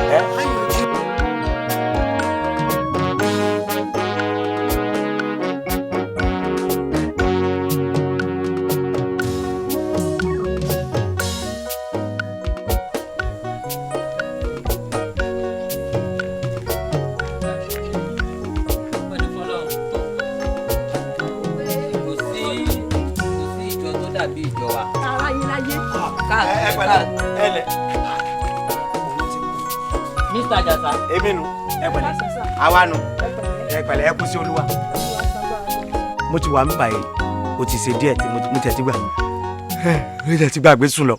Speaker 4: Mr. Àjàsá èmi nu ẹ pẹ̀lẹ́ àwa nu ẹ pẹ̀lẹ́ ẹ kú sí Olúwa. mo ti wà ń báyìí o ti ṣe díẹ̀ tí mo tẹ̀ ti gbà mo tẹ̀ ti gbàgbé sùn lọ.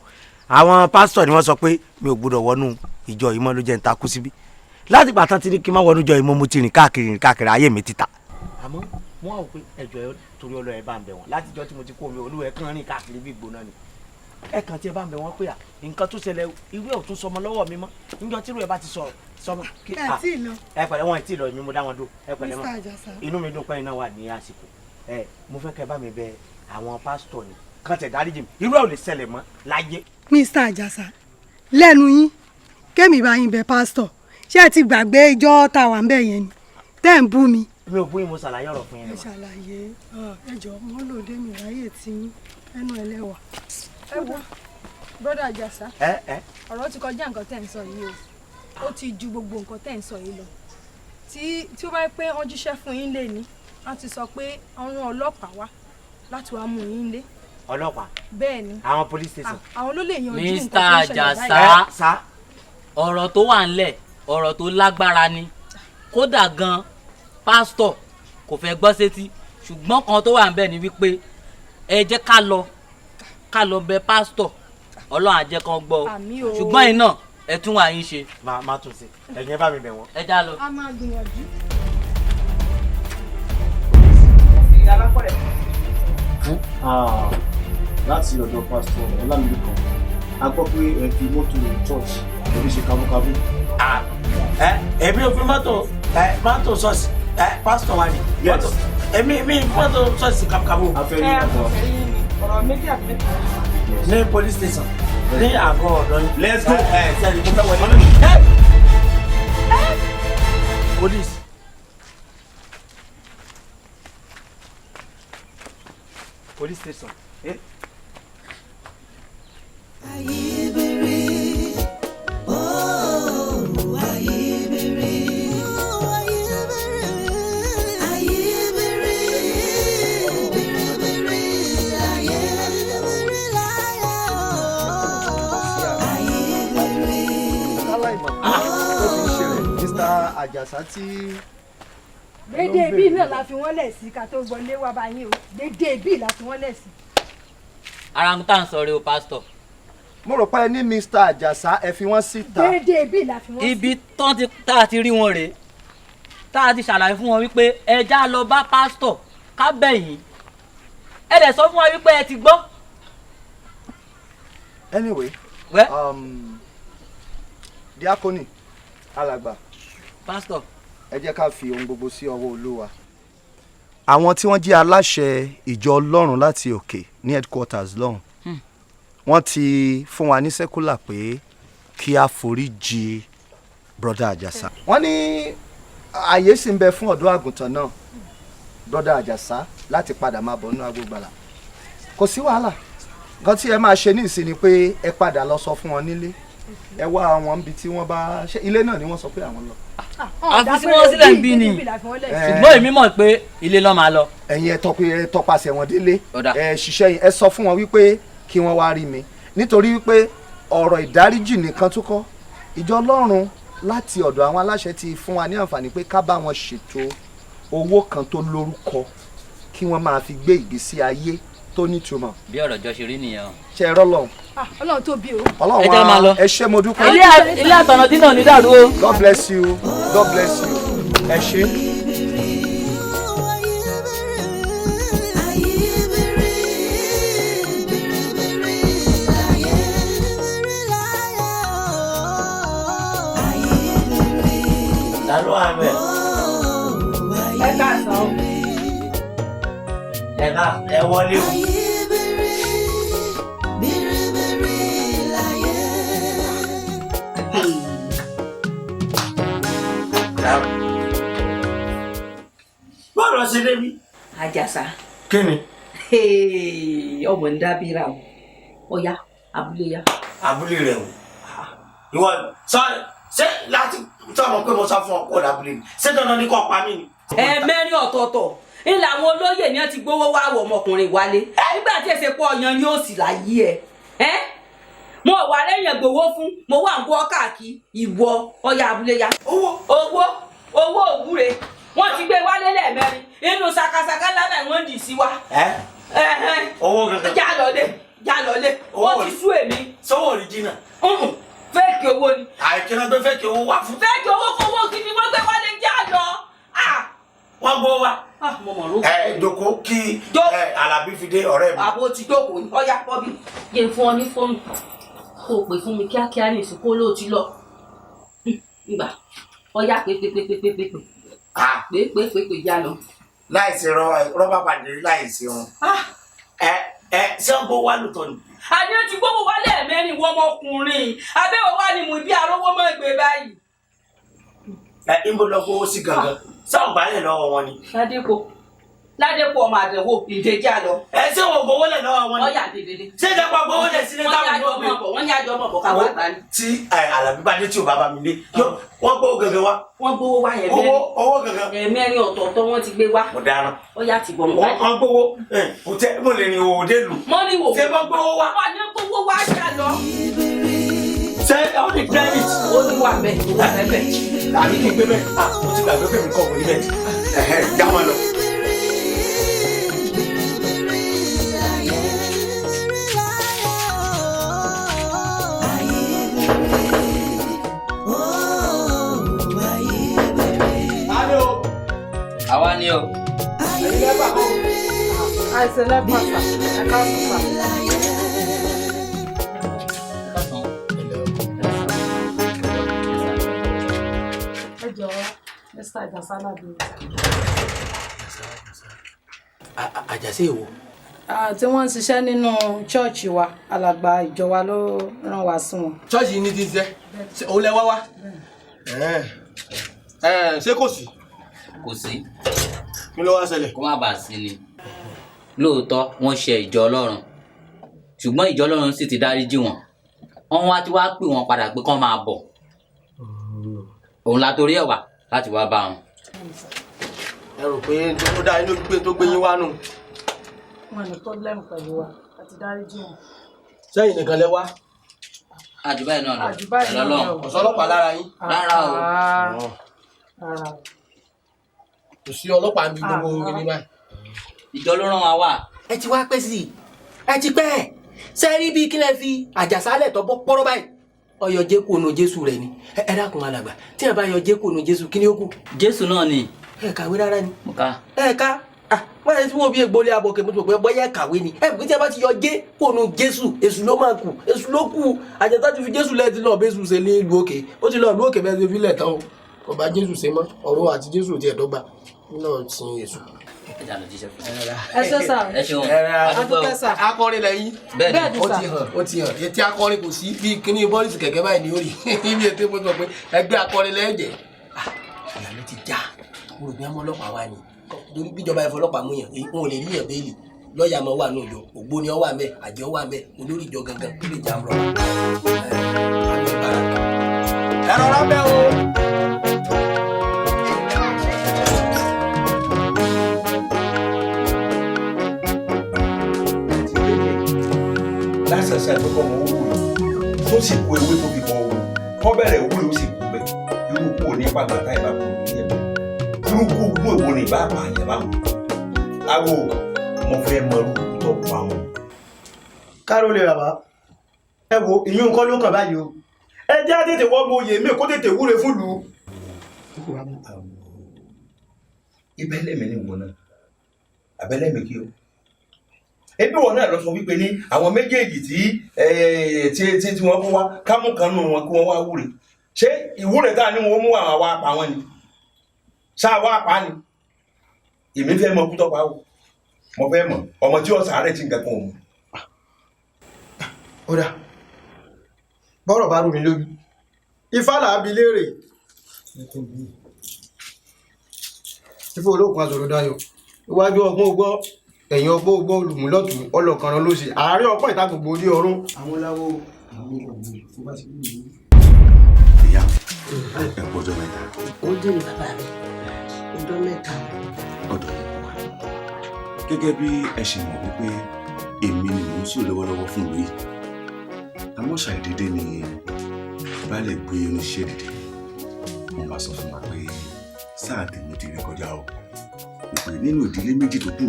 Speaker 4: àwọn pásítọ̀ ni wọ́n sọ pé mi ò gbọdọ̀ wọnú ìjọ yìí mọ́ ló jẹ́ ń takú síbí láti ìgbà tán ti ní kí n má wọnú ìjọ yìí mọ́ mo ti rìn káàkiri ayé mi ti ta. àmọ́ wọ́n á wò pé ẹjọ́ ẹ torí Ọlọ́run ẹ bá ń bẹ̀ wọ́n láti ìjọ tí mo ti kó omi Olúwa ẹ kàn rìn káàkiri bí ìgbóná ni ẹ kàn tí ẹ bá ń bẹ̀ wọ́n pé à nǹkan tó ṣẹlẹ̀ ìwé ò tún sọmọ lọ́wọ́ mi mọ́ níjọ́ tí ìwé bá ti sọ̀rọ̀ sọmọ.
Speaker 1: ẹ tí ì lọ.
Speaker 4: ẹ pẹ̀lẹ́ wọn tí ì lọ èmi mo dá wọn dúró ẹ pẹ̀lẹ́
Speaker 1: Mr.
Speaker 4: mọ́
Speaker 1: Àjàsá.
Speaker 4: inú mi dùn pé iná wà ní àsìkò mo fẹ́ kẹ́ bá mi bẹ̀ àwọn pásítọ̀ ni kàn tẹ̀ dáríjì mi irú ẹ̀ ò lè ṣẹlẹ̀ mọ́ láyé.
Speaker 1: Mr. Àjàsá lẹ́nu yín kémi bá yín bẹ̀ pásítọ̀ ṣé ẹ ti gbàgbé ìjọ tá a wà ń bẹ̀ yẹn ni tẹ́ ń bú mi.
Speaker 4: mi ò bú yín mo ṣàlàyé ọ̀rọ̀ fún yín.
Speaker 1: ẹ ṣàlàyé ẹjọ mo lòdì mi ráyè tí ẹnu ẹlẹ́wà.
Speaker 3: ẹ wo brother Àjàsá ọ̀rọ̀ ti kọjá nǹkan tẹ́ ń sọ yìí o ó ti ju gbogbo nǹkan tẹ́ ń sọ yìí lọ tí ó bá pé wọ́n jíṣẹ́ fún yín lé ní wọ́n ti sọ pé àwọn ọlọ́pàá wá láti wá mú yín lé.
Speaker 4: ọlọ́pàá
Speaker 3: bẹ́ẹ̀ ni
Speaker 4: àwọn police station.
Speaker 3: àwọn ló lè yanjú nǹkan
Speaker 10: Mr.
Speaker 3: tó ń ṣẹlẹ̀
Speaker 10: Àjàsá ọ̀rọ̀ tó wà ńlẹ̀ ọ̀rọ̀ tó lágbára ni kódà gan pásítọ̀ kò fẹ́ gbọ́ sétí ṣùgbọ́n kan tó wà ńbẹ̀ ni wípé ẹ jẹ́ ká lọ bẹ̀ pásítọ̀ Ọlọ́run á jẹ́ kán gbọ́ ṣùgbọ́n iná ẹ tún wà yín ṣe.
Speaker 4: máa tún ṣe ẹ̀yin ẹ bá mi bẹ̀ wọ́n.
Speaker 10: ẹ já lọ.
Speaker 3: a máa gbìyànjú.
Speaker 6: láti ọ̀dọ̀ pásítọ̀ Ọlámilẹ́kan a gbọ́ pé ẹ fi mọ́tò church ẹbí ṣe kábúkábú.
Speaker 4: èmi ò fi mọ́tò ṣọ́ọ̀ṣì pásítọ̀ wa ni.
Speaker 6: Yes.
Speaker 4: èmi fọ́tò ṣọ́ọ̀ṣì kábùkábù.
Speaker 3: ọ̀rọ̀ méjì àti mẹ́ta.
Speaker 4: ní police station ní àgọ́ ọ̀dọ́ ni.
Speaker 5: let's go.
Speaker 4: sẹ́ni tó fẹ́ wọlé. police. police station.
Speaker 2: Àjàsá tí.
Speaker 3: dédé bíi náà la fi wọ́n lẹ̀ sí ká tó wọlé wá báyìí o dédé bíi la fi wọ́n lẹ̀ sí.
Speaker 10: ara ń tà ń sọ rẹ o pásítọ̀.
Speaker 2: mo rò pé ní Mr. Àjàsá ẹ fi wọ́n síta.
Speaker 3: dédé bíi la fi wọ́n sí.
Speaker 10: ibi tá a ti rí wọn rèé tá a ti ṣàlàyé fún wọn wípé ẹ já lọ bá pásítọ̀ ká bẹ̀yìn ẹ dẹ̀ sọ fún wa wípé ẹ ti gbọ́.
Speaker 2: Anyway, diakoni alàgbà
Speaker 10: pásítọ̀
Speaker 2: ẹ jẹ́ ká fi ohun gbogbo sí ọwọ́ Olúwa. àwọn tí wọ́n jẹ́ aláṣẹ ìjọ Ọlọ́run láti òkè ní headquarters lọ́hùn wọ́n ti fún wa ní sẹ́kúlà pé kí a foríjì brother Àjàsá. wọ́n ní àyè sì ń bẹ fún ọ̀dọ́ àgùntàn náà brother Àjàsá láti padà máa bọ̀ nínú agbógbàlà. kò sí wàhálà nǹkan tí ẹ máa ṣe ní ìsìn ni pé ẹ padà lọ sọ fún wọn nílé ẹ wá àwọn ibi tí wọ́n bá ṣe ilé náà ni wọ́n sọ pé àwọn lọ.
Speaker 10: àfi tí wọ́n sílẹ̀ ń bí ni ṣùgbọ́n èmi mọ̀ pé ilé lọ́ máa lọ.
Speaker 2: ẹ̀yin ẹ tọpasẹ̀ wọn délé ẹ ṣiṣẹ́ yìí ẹ sọ fún wọn wípé kí wọ́n wá rí mi nítorí wípé ọ̀rọ̀ ìdáríjì nìkan tó kọ́ ìjọ Ọlọ́run láti ọ̀dọ̀ àwọn aláṣẹ ti fún wa ní àǹfààní pé ká bá wọn ṣètò owó kan tó lórúkọ kí wọ́n máa fi gbé ìgbésí ayé tó nítumọ̀.
Speaker 10: bí ọ̀rọ̀ jọ ṣe rí nìyẹn.
Speaker 2: ṣe ẹ rọ́lọ́run.
Speaker 3: Ọlọ́run tó bí o.
Speaker 2: Ọlọ́run wa ẹ ṣé mo dúpẹ́.
Speaker 10: ilé àtọ̀nà tí náà ní dàrú o.
Speaker 2: God bless you. God bless you. ẹ ṣé.
Speaker 4: Lalo àmẹ́.
Speaker 3: ẹ káàsán.
Speaker 4: ẹ wọlé o. bọ́ọ̀lù ọ̀sẹ̀ débi.
Speaker 11: Àjàsá.
Speaker 4: kí ni.
Speaker 11: ọmọ ń dábìrà o ọ̀ya abúlé ya.
Speaker 4: abúlé rẹ o ìwọ sọ ṣé láti sọ̀rọ̀ pé mo sọ fún ọ kó dàbúlé mi ṣé dandan ni kò pa mí ni.
Speaker 11: ẹ̀ẹ̀mẹ́rin ọ̀tọ̀ọ̀tọ̀ ńlá àwọn olóyè ni wọ́n ti gbowó wá wọ ọmọkùnrin wálé nígbà tí èsè pọ̀ ọ̀yàn ni ó sì láyé ẹ̀ mo wà lẹ́yìn gbowó fún mo wà ń gbọ́ káàkiri ìwọ ọ̀ya abúlé ya. owó òwúre wọ́n ti gbé wálé lẹ́ẹ̀mẹ́rin inú sakasaka lánàá wọ́n dì sí wa.
Speaker 4: owó kankan.
Speaker 11: já lọlé wọ́n ti sú èmi.
Speaker 4: sọ́wọ́ òrìjìnà.
Speaker 11: fẹ́ẹ̀kì owó ni.
Speaker 4: àìkíná gbé fẹ́ẹ̀kì owó wá fún.
Speaker 11: fẹ́ẹ̀kì owó kówó kìíní wọ́n gbé wálé já lọ.
Speaker 4: wọ́n gbó wa. joko kí Alábí fi dé ọ̀rẹ́ mi.
Speaker 11: àbò ti jókòó ní ọ̀yá pọ́bí. yé fún ọ ní fóònù kó o pè fún mi kíákíá ní ìsìnkú ló ti lọ. ìgbà ọ̀yá pépépépépépé pépépépé já lọ.
Speaker 4: láìsí rọ́bà pàdé láìsí wọn. ṣé ń gbó wá lùtọ̀ ni.
Speaker 11: àní ó ti gbówó wálé ẹ̀mẹ́rin wọ́n ọmọkùnrin abẹ́wò wá ni mo bí arówó mọ́ gbé báyìí.
Speaker 4: ń bó lọ gbówó sí gangan sáwọn báyìí lọ́wọ́ wọn ni.
Speaker 11: ládépò ọmọ àdẹ̀wò ìdèjà lọ.
Speaker 4: ṣé wọn gbówó lẹ̀ lọ́wọ́ wọn ni.
Speaker 11: ọ̀yà dèdèdè.
Speaker 4: ṣé ìjọba gbówó lẹ̀ sílé táwọn ìlú ọ̀gbìn.
Speaker 11: wọ́n ní àjọ ọmọ bọ̀ káwá gbà ní.
Speaker 4: tí Alábí bá dé tí ò bá bá mi dé wọ́n gbówó gangan wá.
Speaker 11: wọ́n gbówó wá ẹ̀mẹ́rin.
Speaker 4: owó gangan.
Speaker 11: ẹ̀mẹ́rin ọ̀tọ̀ọ̀tọ̀ wọ́n ti gbé wá.
Speaker 4: mo dáná.
Speaker 11: ọ̀yà ti bọ̀ mọ́ báyìí.
Speaker 4: wọ́n gbówó kò tẹ́ mo lè rìn òde lù.
Speaker 11: mọ́ ní wò.
Speaker 4: ṣé wọ́n gbówó wá.
Speaker 11: wọ́n ní gbówó wá jà lọ.
Speaker 4: ṣé ó ní credit.
Speaker 11: ó ní wà bẹ́ẹ̀ ó wà bẹ́ẹ̀.
Speaker 4: àbí kí n gbé bẹ́ẹ̀ mo ti gbàgbé pé mi kọ́ òun níbẹ̀ já wọn lọ.
Speaker 10: àwa ni o.
Speaker 3: àìsàn lẹ́gbọ̀n sà ẹ̀ka ọ̀sán sà. ẹ jọ̀wọ́ Mr. Àjàsá ládùúgbò.
Speaker 6: àjàsí èwo.
Speaker 3: tí wọ́n ń ṣiṣẹ́ nínú ṣọ́ọ̀ṣì wa alàgbà ìjọ wa ló rán wa sí wọn.
Speaker 6: ṣọ́ọ̀ṣì ní ti ṣe òun lẹ wá ṣé kò sí.
Speaker 10: kò sí.
Speaker 6: kí ló wá ṣẹlẹ̀.
Speaker 10: kó má bàa sí ni lóòótọ́ wọ́n ṣe ìjọ ọlọ́run ṣùgbọ́n ìjọ ọlọ́run sì ti dáríjì wọ́n wọ́n wá ti wá pè wọ́n padà pé kán máa bọ̀ òun la torí ẹ̀ wá láti wá bá wọn.
Speaker 6: ẹ rò pé tó dá inú gbé tó gbé yín wá nù.
Speaker 3: wọn ní pọ́blẹ́mù pẹ̀lú wa àti dáríjì wọn.
Speaker 6: sẹ́yìn nìkan lẹ wá.
Speaker 10: àjùbá ẹ̀ náà lọ
Speaker 6: ọ̀sọ́ ọlọ́pàá lára yín.
Speaker 10: rárá o.
Speaker 6: kò sí ọlọ́pàá ń bí gbogbo ibi báyìí.
Speaker 10: ìjọ ló rán wa wá.
Speaker 6: ẹ ti wá pẹ́ sí i ẹ ti pẹ́ ẹ̀ sẹ́rí bíi kílẹ̀ fi àjàsálẹ̀ tọ́ bọ́ pọ́rọ́ báyìí ọyọ jẹ́kù ònà jésù rẹ̀ ni ẹ dákun alàgbà tí ẹ bá yọ jẹ́kù ònà jésù kí ni ó kù.
Speaker 10: jésù náà ni.
Speaker 6: ẹ kàwé rárá ni.
Speaker 10: mo ká.
Speaker 6: ẹ ká wọ́n yẹ tí wọ́n bí egbòlé abọ́kẹ́ mo ti mọ̀ pé bọ́yá kàwé ni ẹ tí ẹ bá ti yọ jẹ́kù ònà jésù èṣù ló máa kù èṣù ló kù àjẹtá ti fi jésù lẹ́ẹ̀ ti lọ bẹ́sù ṣe ní ìlú òkè ó ti lọ ìlú òkè bẹ́ẹ̀ ti fi lẹ̀ tán o kò bá jésù ṣe mọ́ ọ̀run àti jésù ti ẹ̀dọ́gba nínú sin èṣù.
Speaker 3: ẹ ṣe sá
Speaker 10: ẹ ṣeun
Speaker 3: adúpẹ́ sá.
Speaker 6: akọrin lẹ́yìn
Speaker 3: bẹ́ẹ̀ ni sá
Speaker 6: ó ti hàn etí akọrin kò sí bí kíní bọ́ọ̀lì kẹ̀kẹ́ báyìí ní orí ibi ètò ìbò tó pé ẹgbẹ́ akọrin lẹ́jẹ̀ ìyá ló ti já mo rò bí ọmọ ọlọ́pàá wà ní torí bíjọba ẹ̀fọ́ ọlọ́pàá mú yàn wọn ò lè rí yàn béèlì lọ́ọ̀yà máa wà ní òjò ògbóni ọwà mẹ́ àjẹ́ ọwà mẹ́ olórí ìjọ gangan kí lè já rọ ẹ rọra bẹ́ o.
Speaker 12: lásàsà ìgbẹ́kọ̀ ọmọ owó rẹ̀ tó sì kó ewé tó fi bọ̀ owó kọ́ bẹ̀rẹ̀ owó rẹ̀ ó sì kú bẹ̀ irú kú òní ipa gbàtà ìbá kú ní ẹ̀bẹ̀ irú kú gbó èwo ni ìbá pa àyẹ̀ báwọn awo mo fẹ́ mọ irú kú tó pa wọn.
Speaker 2: káró lè bàbá ẹ wo ìyún nǹkan ló kàn báyìí o ẹ jẹ́ àtètè wọ́n mọ oyè mi kó tètè wúre fún lù ú.
Speaker 12: ibẹ̀lẹ̀ mi ni wọn náà abẹ́lẹ̀ mi kí o ebi wọn náà lọ sọ wípé ní àwọn méjèèjì tí wọn kó wá kámú kan nù wọn kí wọn wá wúre ṣé ìwúre tá a ní wọn mú àwọn wá pa wọn ni ṣáà wá pa ni èmi fẹ́ mọ kútọ́ pa o mo fẹ́ mọ ọmọ tí ọ̀sán rẹ̀ ti ń kankan òun.
Speaker 2: ó dà bọ́rọ̀ bá rú mi lójú ifá là á bi léèrè ifá olókun àzọ̀rọ̀ dayọ̀ iwájú ọgbọ́n ogbọ́ ẹ̀yìn ọgbọ́n ogbọ́ olùmúlọ́tún ọlọ́kanran ló ṣe àárín ọpọ́ ìta gbogbo orí ọrún. àwọn láwo àwọn ọgbọ́n tó bá ti kú nìyí.
Speaker 12: ìyá ẹ gbọ́dọ̀ mẹ́ta.
Speaker 6: ó dé ní bàbá mi ọjọ́ mẹ́ta.
Speaker 12: ọ̀dọ̀ yìí wà gẹ́gẹ́ bí ẹ ṣe mọ̀ wípé èmi ni mò ń sùn lọ́wọ́lọ́wọ́ fún ìlú yìí àmọ́ ṣàìdédé ni baálé gbé oníṣẹ́ dìde wọ́n bá sọ fún wa pé sáà tèmi ti rí kọjá o ìpè nínú ìdílé méjì tó kù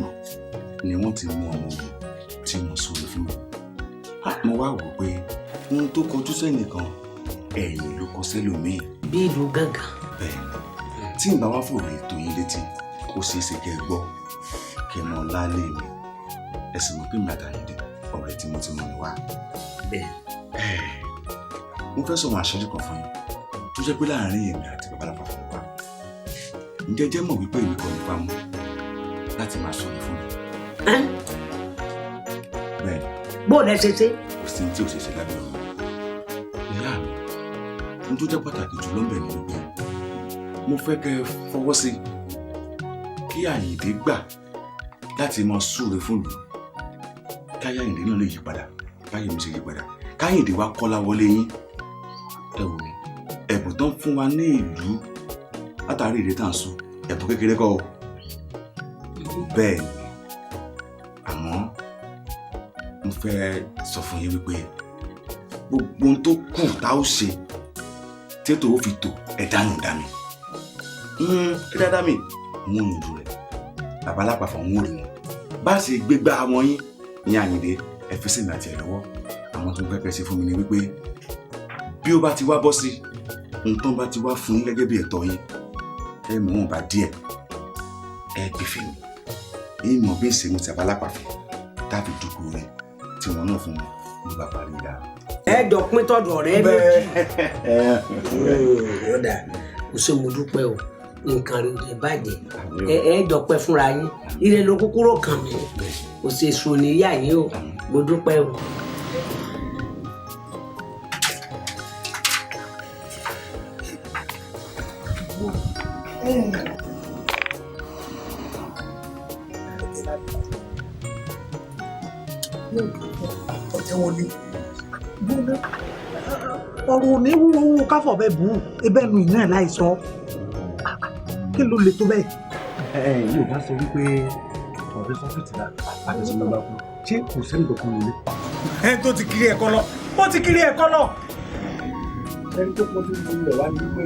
Speaker 12: ni wọ́n ti mú ọmọ mi tí wọ́n sọ̀rọ̀ fún mi. mo wá wò pé ohun tó kọjú sẹ́nìkan ẹ̀yìn ló kọ sẹ́lòmíì.
Speaker 6: bí ìlú gángan.
Speaker 12: bẹ́ẹ̀ tí n bá wá fòrò ètò yín létí ó ṣeé ṣe kẹ́ ẹ gbọ́ kẹ́ ẹ mọ lálé mi ẹ sì mọ̀ pé mi àtàyèdè ọ̀rẹ́ tímọ́tímọ́ ni wá.
Speaker 6: bẹ́ẹ̀
Speaker 12: mo fẹ́ sọ̀rọ̀ àṣírí kan fún yín tó jẹ́ pé láàárín èmi àti babaláfa fún wa ǹjẹ́ jẹ́ mọ̀ wípé èmi kọ́ nípa mú láti máa sọ̀rọ̀ fún mi. bẹ́ẹ̀
Speaker 6: bó lẹ ṣe ṣe.
Speaker 12: kò sí tí ò ṣe ṣe lábẹ́ ọ̀run ìyá mi ohun tó jẹ́ pàtàkì jù ló ń bẹ̀ ní wípé mo fẹ́ kẹ́ ẹ fọwọ́ sí kí Àyìndé gbà láti máa súre fún ìlú káyà Àyìndé náà lè yí padà káyà mi ṣe yí padà káyìndé wa kọ́lá wọlé yín ẹ wò ẹ̀bùn tán fún wa ní ìlú látàrí ìrètà ń sùn ẹ̀bùn kékeré kọ́ o bẹ́ẹ̀ ni àmọ́ mo fẹ́ sọ fún yín wípé gbogbo ohun tó kù tá ó ṣe tètò ó fi tò ẹ̀dá nù dá mi ẹ̀dá dá mi ń wọ́n yìí rẹ̀ babalápapọ̀ ń wọ́n rẹ̀ wọn bá a ṣe gbégbá wọn yín ní Àyìndé ẹ fi sínú àti ẹ̀ lọ́wọ́ àwọn tó ń pẹ́pẹ́ sí fún mi ni wípé bí ó bá ti wá bọ́ sí nǹkan bá ti wá fún yín gẹ́gẹ́ bí ẹ̀tọ́ yín ẹ mọ̀ wọn bá díẹ̀ ẹ gbé fèmí yín mọ̀ bí ìṣègùn ti abalápàfẹ́ tàbí dúkú rẹ̀ tí wọ́n náà fún wọn ló bá parí dá.
Speaker 6: ẹ jọ pín tọ̀dọ̀ rẹ méjì. ọ̀dà kò sí mo dúpẹ́ o
Speaker 13: nǹkan rẹ̀ ò lè bàjẹ́ ẹ dọ̀pẹ́ fúnra yín ire ló kúkúrò kàn mí kò ṣe èso níyà yín o mo dúpẹ́ o.
Speaker 2: ọ̀tẹ̀ wọn ni ọ̀rọ̀ òní wúwo káfọ̀ bẹ́ẹ̀ bù ú ebẹ́ nu iná ẹ̀ láìsàn kí ló le tó bẹ́ẹ̀.
Speaker 14: yóò bá sọ wípé ọ̀rẹ́ sọ́fìtì náà àtẹ̀sí ló bá kú ṣé kò sẹ́ni kankan ló lé.
Speaker 2: ẹ tó ti kiri ẹ̀kọ́ lọ ó ti kiri ẹ̀kọ́ lọ.
Speaker 14: ẹni tó pọ̀ tó ń lọ wá ní wípé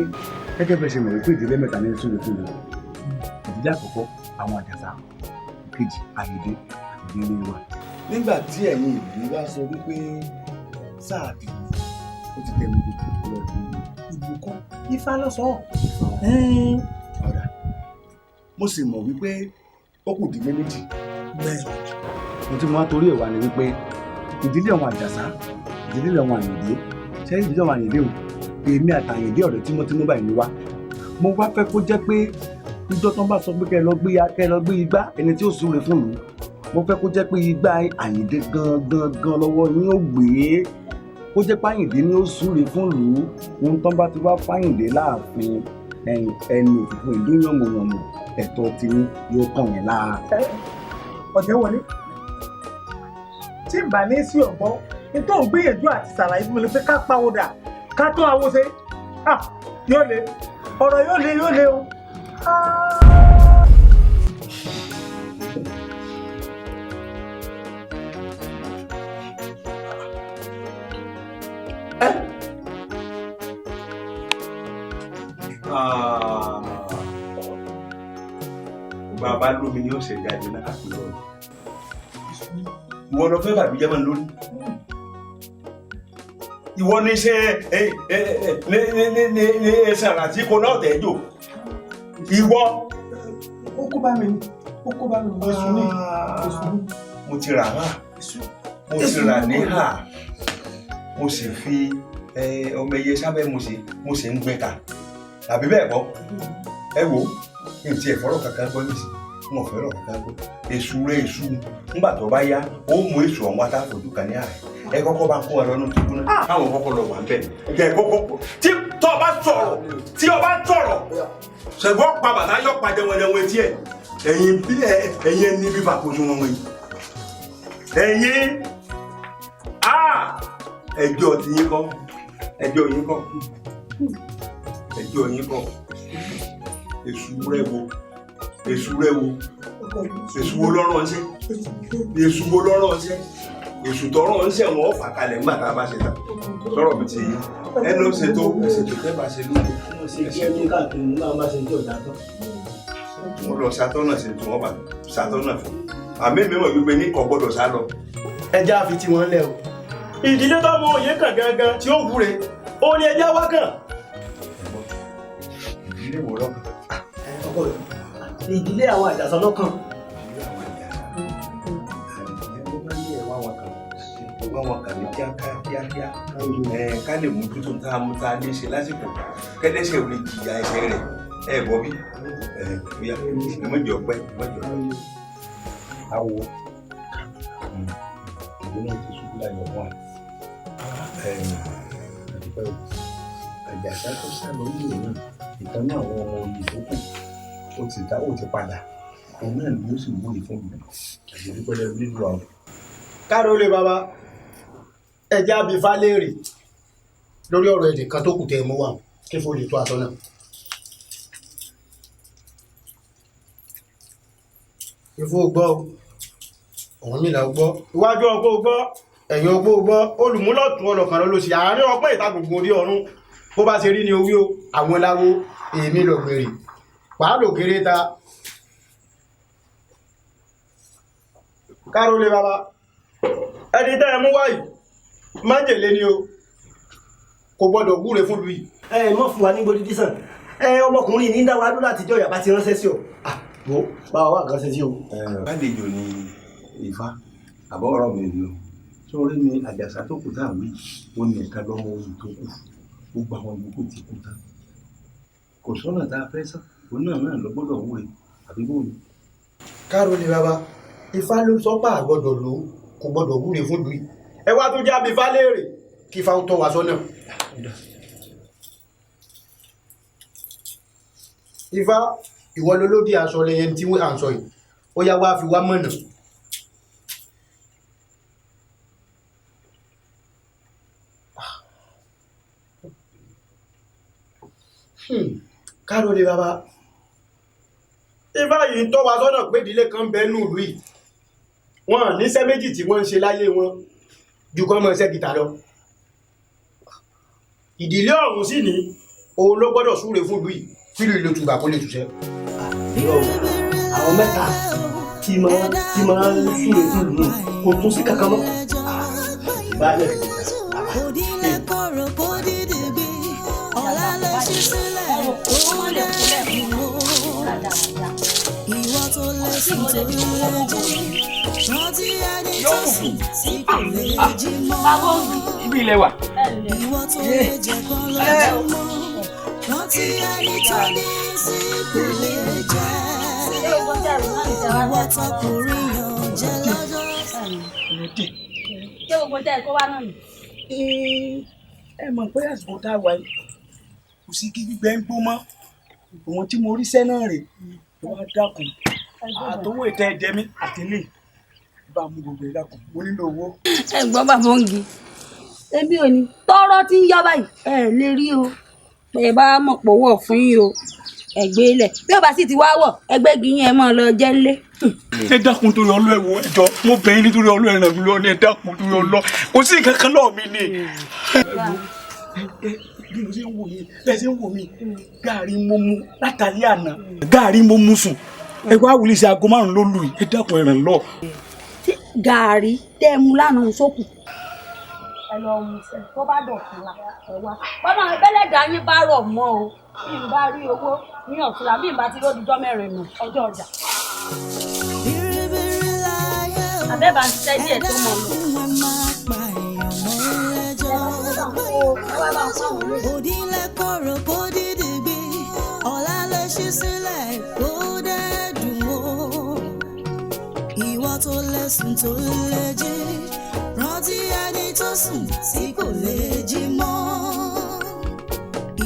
Speaker 14: gẹ́gẹ́ bẹ́ẹ̀ ṣe mọ̀ wípé ìdílé mẹ́ta ní sùn lókun lò ìdílé àkọ́kọ́ àwọn àjàsà kejì àyèdè àti ìdílé wa. nígbà tí ẹ̀yin ìlú wá sọ wípé sáà dìbò ó ti tẹ̀ mí gbogbo lọ ìlú kan
Speaker 2: ifá ló sọ.
Speaker 14: ọ̀rà mo sì mọ̀ wípé ó kù dílé méjì. mo ti máa torí ẹ̀ wá ni wípé ìdílé àwọn àjàsà ìdílé àwọn àyèdè ṣé ìdílé àwọn àyèdè o èmi àtàyèdè ọ̀rẹ́ tímọ́tímọ́ báyìí ni wá mo wá fẹ́ kó jẹ́ pé ìjọ tán bá sọ pé kẹ́ ẹ lọ gbé igbá ẹni tí ó súre fún mi mo fẹ́ kó jẹ́ pé igbá àyèdè gangan lọ́wọ́ ni ó gbé kó jẹ́ pé àyèdè ni ó súre fún lù ú ohun tán bá ti wá fáyìndé láàfin ẹni òfìfo ìlú yànmùyànmù ẹ̀tọ́ tí yóò kàn yín láà.
Speaker 2: ọ̀tẹ̀ wọlé tí n bá ní sí ọ̀gbọ́n nítorí òun gbìyànjú àti ṣàlàyé fún mi pé ká pawódà ká tó àwo ṣe yóò le ọ̀rọ̀ yóò le o.
Speaker 14: bàbá lómi ni ó ṣe jáde náà àpérò ìwọ lọ fẹ́ bàbí jẹ́mọ̀ lórí ìwọ ní ṣe ní ẹsẹ̀ àti kò náà tẹ̀ jò ìwọ.
Speaker 2: ó kó bá mi oṣù ní.
Speaker 14: mo ti rà hà mo ti rà ní hà mo sì fi ọmọ iye sábẹ́ mo sì ń gbẹ́ta tàbí bẹ́ẹ̀ kọ́ ẹ wò ní ti ẹ̀fọ́rọ̀ kankan gbọ́ nísì wọn fẹ́rọ̀ kankan gbọ́ èṣù rẹ̀ èṣù nígbà tó bá yá ó mú èṣù ọ̀hún atáfojú kan ní ààrẹ ẹ kọ́kọ́ bá kó ẹ lọ́nà tó kúnná káwọn kọ́kọ́ lọ wà ń bẹ̀ kẹ́ ẹ kọ́kọ́ tí o bá sọ̀rọ̀ ṣẹ̀gbọ́n pa bàtà yọ pa jẹwọ́jẹwọ́ etí ẹ̀ ẹ̀yin ẹni bí fàkóso wọn wọ̀nyí ẹ̀yin ẹjọ́ ti yín kọ́ ẹjọ́ yín kọ́ èṣù rẹ̀ wo èṣù wo lọ́rọ̀ ń ṣe èṣù tọrọ ń ṣe wọn fà kalẹ̀ nígbà tá a bá ṣe tà sọ̀rọ̀ mi ti yí ẹnu ṣètò tẹ́ bá ṣe lóko wọ́n lọ ṣàtọ́nà ṣètò wọn bá ṣàtọ́nà fún àmì mímọ̀ gbígbé ní kò gbọ́dọ̀ sá lọ.
Speaker 15: ẹja fi tí wọ́n lẹ̀ o ìdílé tó mọ òye kàn gangan tí ó wúre ó ní ẹja wá kàn.
Speaker 14: ìdílé wo lọ́kàn.
Speaker 15: ìdílé àwọn àjàsọ lọ́kàn.
Speaker 14: wọn kàn ní kíákíá ká lè mú tuntun tá a mú tá a lè ṣe lásìkò kẹ́lẹ́sẹ̀ ò lè jìyà ẹsẹ̀ rẹ̀ bọ́ bí bóyá ẹmọ́jọ pẹ́ awo ìwé náà ti ṣubú láyọ̀ wọn àdúpẹ́ àjàsá tó sábà ń lò náà ìtàn náà àwọn ọmọ oyè tó kù ó ti padà òun náà ni ó sì wúlò fún mi àdúpẹ́ lẹ́nu nínú àwọn.
Speaker 15: káàró lè bàbá ẹja bíi fálẹ́rì lórí ọ̀rọ̀ èdè kan tó kù tẹ́ ẹ mú wà kí fún olè tó aṣọ náà. ìfún ògbọ́ ọ̀hún mi là ó gbọ́ iwájú ọgbọ́ ògbọ́ ẹ̀yìn ọgbọ́ ògbọ́ olùmúlọ̀tún ọlọ́kan ló ṣe àárín ọpẹ́ ìta gbogbo orí ọ̀run bó bá ṣe rí ni owí o àwọn láwo èmi lọ̀gbẹ̀rì pàá lò kéré ta. káàró lè bàbá ẹni tẹ́ ẹ mú wáyìí májèlé ni o kò gbọ́dọ̀ wúre fún lùí.
Speaker 13: ẹ mọ̀ fún wa ní gbòdìdí sàn ọmọkùnrin ní dáwà dúró àtijọ́ ìyàbá ti ránṣẹ́ sí ọ.
Speaker 15: wo báwa wà nǹkan ṣe sí o.
Speaker 14: àlejò ni Ifá àbọ̀ ọ̀rọ̀ mi ni o sórí ni àjàsá tó kù tá à ń wí ó ní ẹ̀ka lọ́mọ oyè tó kù gbogbo àwọn yòókù ti kú tán kò sọ́nà tá a fẹ́ sàn òun náà lọ gbọ́dọ̀ wúre àbí bóun.
Speaker 15: káàró ni bàbá ifá ló sọ pé àgbọ́dọ̀ lò ó kò gbọ́dọ̀ wúre fún ìlú yìí ẹ wá tún jábí ifá léèrè kí ifá ó tọ́ wa sọ́nà. ifá ìwọ lolódì aṣọ lẹyìn tí à ń sọ yìí ó yá wá fi wá mọ̀nà. káàró ni bàbá ifá yìí ń tọ́ wa sọ́nà pé ìdílé kan bẹ́ẹ̀ nù ìlú yìí wọn níṣẹ́ méjì tí wọ́n ń ṣe láyé wọn ju kọ́ mọ́ iṣẹ́ gìtà lọ ìdílé ọ̀hún sì ní òun ló gbọ́dọ̀ súre fún ìlú yìí kí ìlú tùbà kó lè túṣẹ́.
Speaker 9: àwọn mẹ́ta tí máa ń súre fún ìlú kò tún sí kankan mọ́. ìbálẹ̀
Speaker 16: ìwọ tó lẹ́sìn tó lè jí rántí ẹni tó sùn tí kò lè jí mọ́.
Speaker 8: ibi ilẹ̀ wà.
Speaker 16: ìwọ tó lè jẹ kan lọ́jọ́ mọ́ rántí ẹni tó ní sí kò lè jẹ. ìwọ tó kò rí yàn jẹ lọ́jọ́.
Speaker 3: ṣé gbogbo tẹ́ ẹ kó wá náà nì.
Speaker 17: ẹ mọ̀ pé àsìkò tá a wà yìí kò sí kí gbígbẹ ń gbó mọ́ òun tí mo rí sẹ́ náà rè wá dákun àtọwọ́ ìtẹ́ ẹ̀jẹ̀ mi àtẹlẹ́ bá mú gbogbo ẹ̀ dákun mo nílò owó.
Speaker 11: ẹ gbọ́ bàbá òǹgì èmi ò ní tọ́rọ́ tí ń yá báyìí ẹ lè rí o ẹ bá mọ̀ pọ̀ wọ̀ fún yín o ẹgbẹ́ ilẹ̀ bí ọba sì ti wá wọ̀ ẹgbẹ́ gíyìn ẹ mọ̀ lọ jẹ́ ńlé.
Speaker 17: ẹ dákun torí ọlọ́ ẹ wo ẹjọ́ mo bẹ̀ yín nítorí ọlọ́ ẹ ràn mí lọ ní ẹ dákun torí ọlọ́ kò sí nǹkan kan náà mi ni. bí mo ṣe ń wò yín bẹ́ẹ̀ ṣe ń wò mí gààrí mo mu látàlí àná gààrí mo mu sùn ẹ wá wùlí sí aago 5 ló lù yìí ẹ dákun ẹ ràn lọ.
Speaker 11: gààrí tẹ́ ẹ mu lánàá sókù ẹ lọ mú sẹ tó bá dọ̀tún la ẹ wá bọ́nà bẹ́lẹ̀dà yín bá rọ̀ mọ́ o bí n bá rí owó ní ọ̀túnla bí n bá ti lódìjọ́ 4 nù ọjọ́ ọjà. àbẹ́bà ń ṣiṣẹ́ díẹ̀ tó mọ̀ lọ.
Speaker 16: òdìlẹ̀ kọ̀rọ̀ kó dídì gbé ọ̀la lè ṣí sílẹ̀ kó dẹ́dùn o. ìwọ tó lẹ́sùn tó lè jí rántí ẹni tó sùn tí kò lè jí mọ́.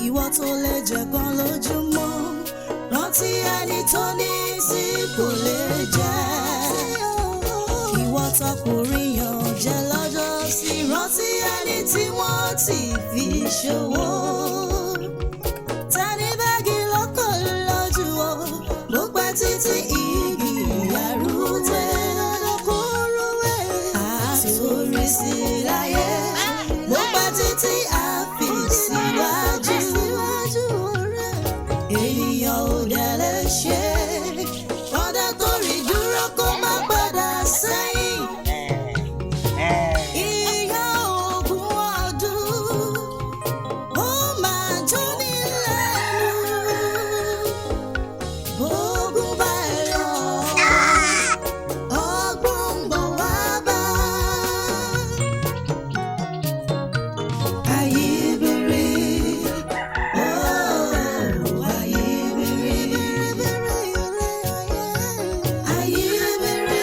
Speaker 16: ìwọ tó lè jẹ kan lójúmọ́ rántí ẹni tó ní sí kò lè jẹ. ìwọ tọkùnrin yàn jẹ lọ́jọ́ sí rántí ẹni tí wọ́n ti fi ṣòwò. tani báàgì lọ́kọ̀ lójú o ló pẹ́ títí igi àrùtẹ́ kórówé àtòrí sí láyé ló pẹ́ títí àfi síwájú. ènìyàn ò dẹ̀ lè ṣe ọ̀dà tó rí dúró kó má padà sẹ́yìn. ìyá ogún ọdún ó máa jó ní lẹ́nu ogún bá lọ ọgbọ́n ń bọ̀ wá bá. ayé bèrè ayé bèrè ayé bèrè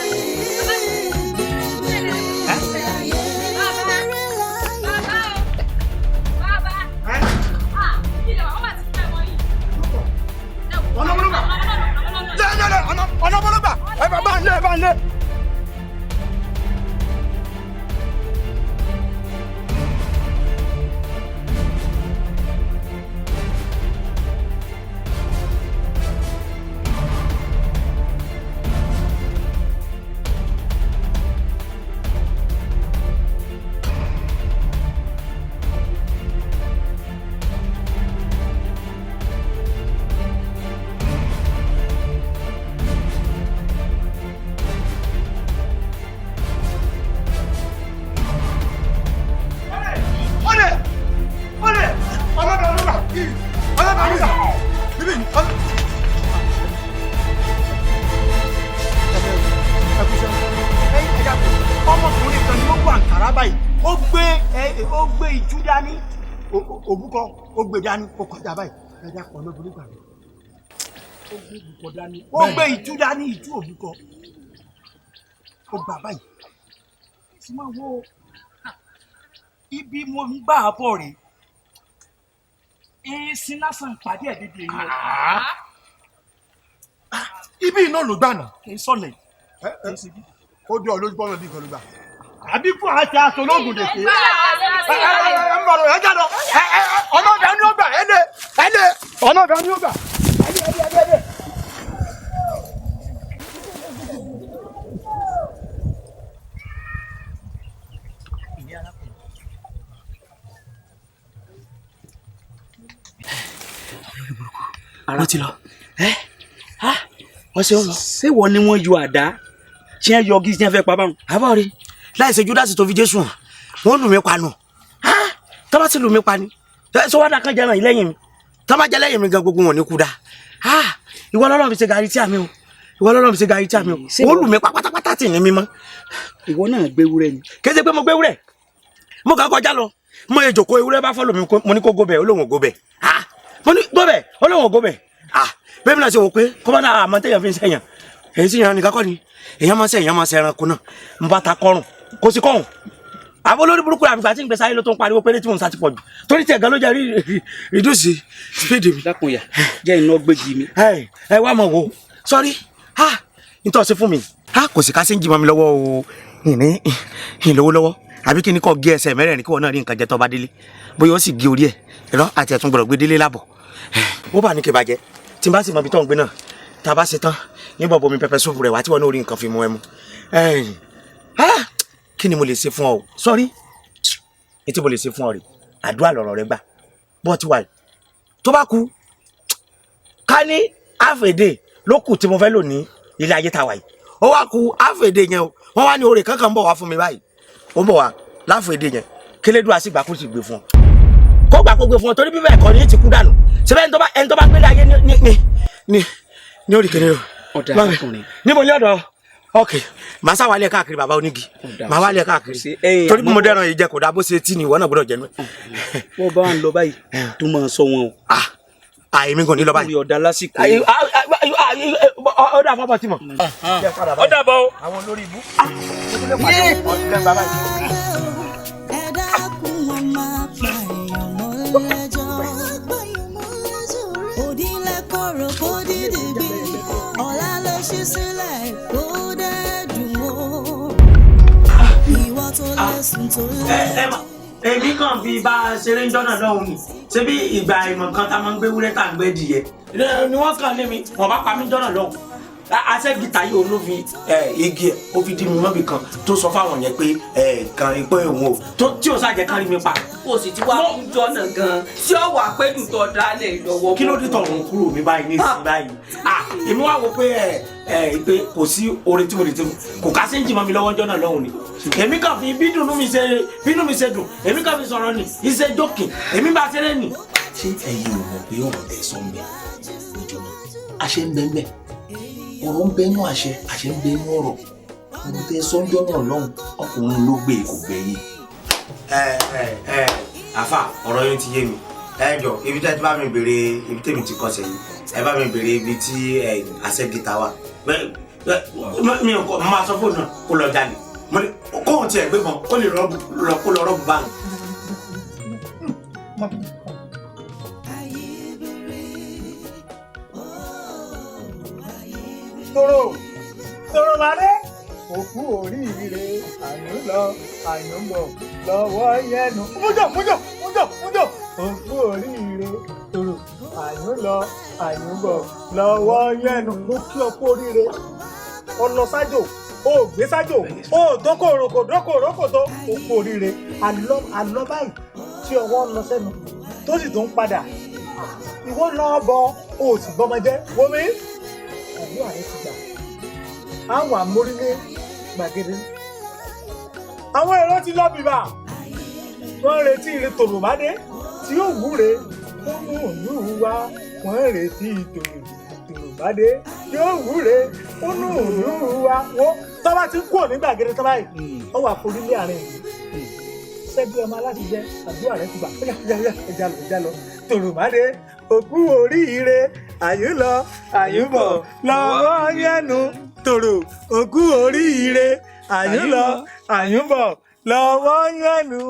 Speaker 17: ọ̀nà bọ́lọ́gbà ẹ bá ń lé ẹ bá ń lé. ọmọkùnrin kan ni ó gbọ́ àǹkárá báyìí ó gbé ìjú dání òbúkọ ó gbé dání ó kọjá báyìí ẹja pọ̀ lóbìnrin gbàgbé. ó gbé ìbùkọ́ dání ó gbé ìtú dání ìtú òbúkọ ó gbà báyìí sì máa wo ibi mo ń gbà bọ̀ rè é sí lásán pàdé ẹ̀ dédé yẹn.
Speaker 18: ibi iná ló gbà náà.
Speaker 17: kì í sọ̀lẹ̀
Speaker 18: ó dé ọlójú bọ́ọ̀lù bí nǹkan ló gbà.
Speaker 17: àbí fún àti aṣọ ológun lè ké.
Speaker 18: ẹ ń bọ̀rọ̀ ẹ jáde ọ̀nà ọ̀dà ni ó gbà ẹ lé ọ̀nà ọ̀dà ni ó gbà.
Speaker 17: ara ti lọ wọ́n ṣe ń lọ. ṣé wọ́n ní wọ́n yọ àdá tí wọ́n yọ gíga tí wọ́n fẹ́ pa báwọn.
Speaker 4: àbọ̀ rí láì ṣe júdásì tó fi jésù hàn wọ́n lù mí pa nù tó bá ti lù mí pa ni sọ wá dákan jẹ́ ràn yín lẹ́yìn mi tó bá jẹ́ lẹ́yìn mi gan gbogbo wọn ní kú dá ìwọ lọ́lọ́run fi ṣe gàrí tí àmì o ìwọ lọ́lọ́run fi ṣe gàrí tí àmì o wọ́n lù mí pa pátápátá tì ní mímọ́.
Speaker 17: ìwọ náà gbé ewúrẹ́ ni.
Speaker 4: kéde pé mo gbé ewúrẹ́ mo kàn kọjá lọ mo yẹ jòkó ewúrẹ́ bá fọ́ lómi mo ní kó góbẹ̀ olóhùn góbẹ̀ mo ní góbẹ̀ olóhùn góbẹ̀ bẹ́ẹ̀ mi náà ṣe wò pé kọ́mọ́dà àmọ́ tẹ̀yàn fi ń sẹ́yàn èyí sì yàn nìkan kọ́ ni èyàn máa ń sẹ́yìn èyàn máa ń sẹ́ ẹranko náà ń bá ta kọrùn kò sí kọ́hùn àwọn olórí burúkú àbígbà tí ń gbèsè ayé ló tó ń pariwo pé tí mò ń sá ti pọ̀ jù torí tiẹ̀ gan ló jẹ́ reduce speed mi.
Speaker 17: dákun yà jẹ́ iná gbégi mi.
Speaker 4: ẹ wá mọ̀ wò sọ́rí nítorí ṣe fún mi kò sí ká sí ń jí mọ́ mi lọ́wọ́ o ìní lówó lọ́wọ́ àbí kí ni kò gé ẹsẹ̀ mẹ́rẹ̀ẹ̀rin kí wọ́n náà rí nǹkan jẹ tó bá délé bóyá ó sì gé orí ẹ̀ ẹ̀rọ àti ẹ̀tún gbọ́dọ̀ gbé délé lábọ̀ ó bà ní kí bàjẹ́ tí n bá sì mọ ibi tó ń gbé náà tá a bá ṣe tán níbo bomi pẹpẹ sóòpù rẹ wá tí wọn náà rí nǹkan fi mú ẹ mu kí ni mo lè ṣe fún ọ o sọrí ètí mo lè ṣe fún ọ rè àdúrà lọ̀rọ̀ rẹ gbà bọ́ ti wà yìí tó bá kú ká ní àfèdè ló kù tí mo fẹ́ lò ní ilé ayé ta wà yìí ó wá kú àfèdè yẹn o wọ́n wá ní oore kankan ń bọ̀ wá fún mi báyìí ó ń bọ̀ wá láfèdè yẹn kélédùn àsìgbà kó sì gbé fún ọ kó gbà kó gbé fún ọ torí bíbẹ̀ ẹ̀kọ́ ni ti kú dànù síbẹ̀ ẹni tó bá gbélé ayé ní orí kìnìún níbo ní ọ̀dọ̀ ok màá sá wálé káàkiri bàbá onígi màá wálé káàkiri torí bí mo dẹ́ran yìí jẹ kò dá bó ṣe tí ni ìwọ náà gbọ́dọ̀ jẹ nú ẹ̀.
Speaker 17: wọ́n bá ń lọ báyìí tó máa sọ wọn o.
Speaker 4: èmi kò ní lọ báyìí.
Speaker 17: ọ̀dà lásìkò.
Speaker 4: ọ̀dà àfọ̀bọ̀ tí mọ̀.
Speaker 17: ọ̀dà bọ̀ o.
Speaker 4: àwọn olórí ibú.
Speaker 16: ẹ dákun wọn máa pa èèyàn mọ́ lẹ́jọ́ òdìlẹ̀ kọ̀rọ̀ kó dídì bí ọ̀la ló ṣí sílẹ̀ kó dẹ́dùn o ìwọ tó lẹ́sùn tó lẹ́sùn.
Speaker 4: èmi kàn fi bá a ṣeré ń jọ́nà lọ́hùn ni ṣé bí ìgbà ìmọ̀ kan tá a máa ń gbé wúrẹ́ tá à ń gbé dìyẹ ni wọ́n kàn lé mi wọ́n bá pa mí jọ́nà lọ́hùn aṣẹ́gìtà yìí olófin igi ẹ̀ ó fi dí mi mọ́bì kan tó sọ fáwọn yẹn pé kan pé òun o tí ò ṣàjẹ́ kárí mi pa.
Speaker 11: kò sì ti wá fún jọ́nà gan-an tí ó wà pé dùn tó dálẹ̀ lọ́wọ́.
Speaker 4: kí ló dé tọ̀run kúrò mi báyìí ní ìsìn báyìí èmi wá wo pé pé kò sí orin tí mo lè ti kò ká sí ń jì mọ́ mi lọ́wọ́ jọ́nà lọ́hùn ni èmi kàn fi bínú mi ṣe dùn èmi kàn fi sọ̀rọ̀ ni iṣẹ́ jókè èmi bá ṣeré nì.
Speaker 12: ṣé ẹ̀yin ò mọ̀ pé ọ̀rọ̀ tẹ̀ sọ mi ìjọba àṣẹ ń bẹ́ẹ̀ bẹ́ẹ̀ ọ̀rọ̀ ń bẹ́nu àṣẹ ń bẹ́nu ọ̀rọ̀ ọ̀rọ̀ tẹ sọ́njọ́ náà lọ́hùn ọkùnrin ló gbé kò gbẹ̀yìn.
Speaker 4: àfà ọ̀rọ̀ yẹn ti yé mi ẹ jọ ibi tí ẹ ti bá mi béèrè ibi tèmi ti kọ́ sẹ́yìn ẹ bá mi béèrè ibi tí àṣẹgìtà wà mi ò kọ́ máa sọ fóònù náà kó lọ jalè kóhun tiẹ̀ gbé bọ́n ó lè kó lọ rọ́ọ̀bù báńkì.
Speaker 17: toro ládé òkú oríire àyùn lọ àyùn bọ̀ lọ́wọ́ yẹnu mújọ òkú oríire toro àyùn lọ àyùn bọ̀ lọ́wọ́ yẹnu mo kí ọ kú oríire ọlọ sájò ó gbé sájò ó dókòròkò tó òkú oríire àlọ báyìí tí ọwọ́ ń lọ sẹ́nu tó sì tó ń padà ìwọ náà bọ ó sì bọ́mọ jẹ́ wọ́n mi àdúrà rẹ ti gbà àwọn àmórílé gbàgede àwọn èrò ti lọ bìbà wọ́n retí ire tòròmádé tí ó wúre nínú ìlú wa wọ́n retí tòròmádé tí ó wúre nínú ìlú wa wọ́n tọ́ba ti kúrò ní gbàgede tọ́ba yìí ó wà forílé àárín ìlú sẹ́bí ọmọ aláṣẹ jẹ́ àdúrà rẹ ti gbà ẹja lọ tòròmádé
Speaker 2: òkú oríire àyùnlọ àyùnbọ̀ lọ́wọ́ yẹnu tòrò òkú oríire àyùnlọ àyùnbọ̀ lọ́wọ́ yẹnu.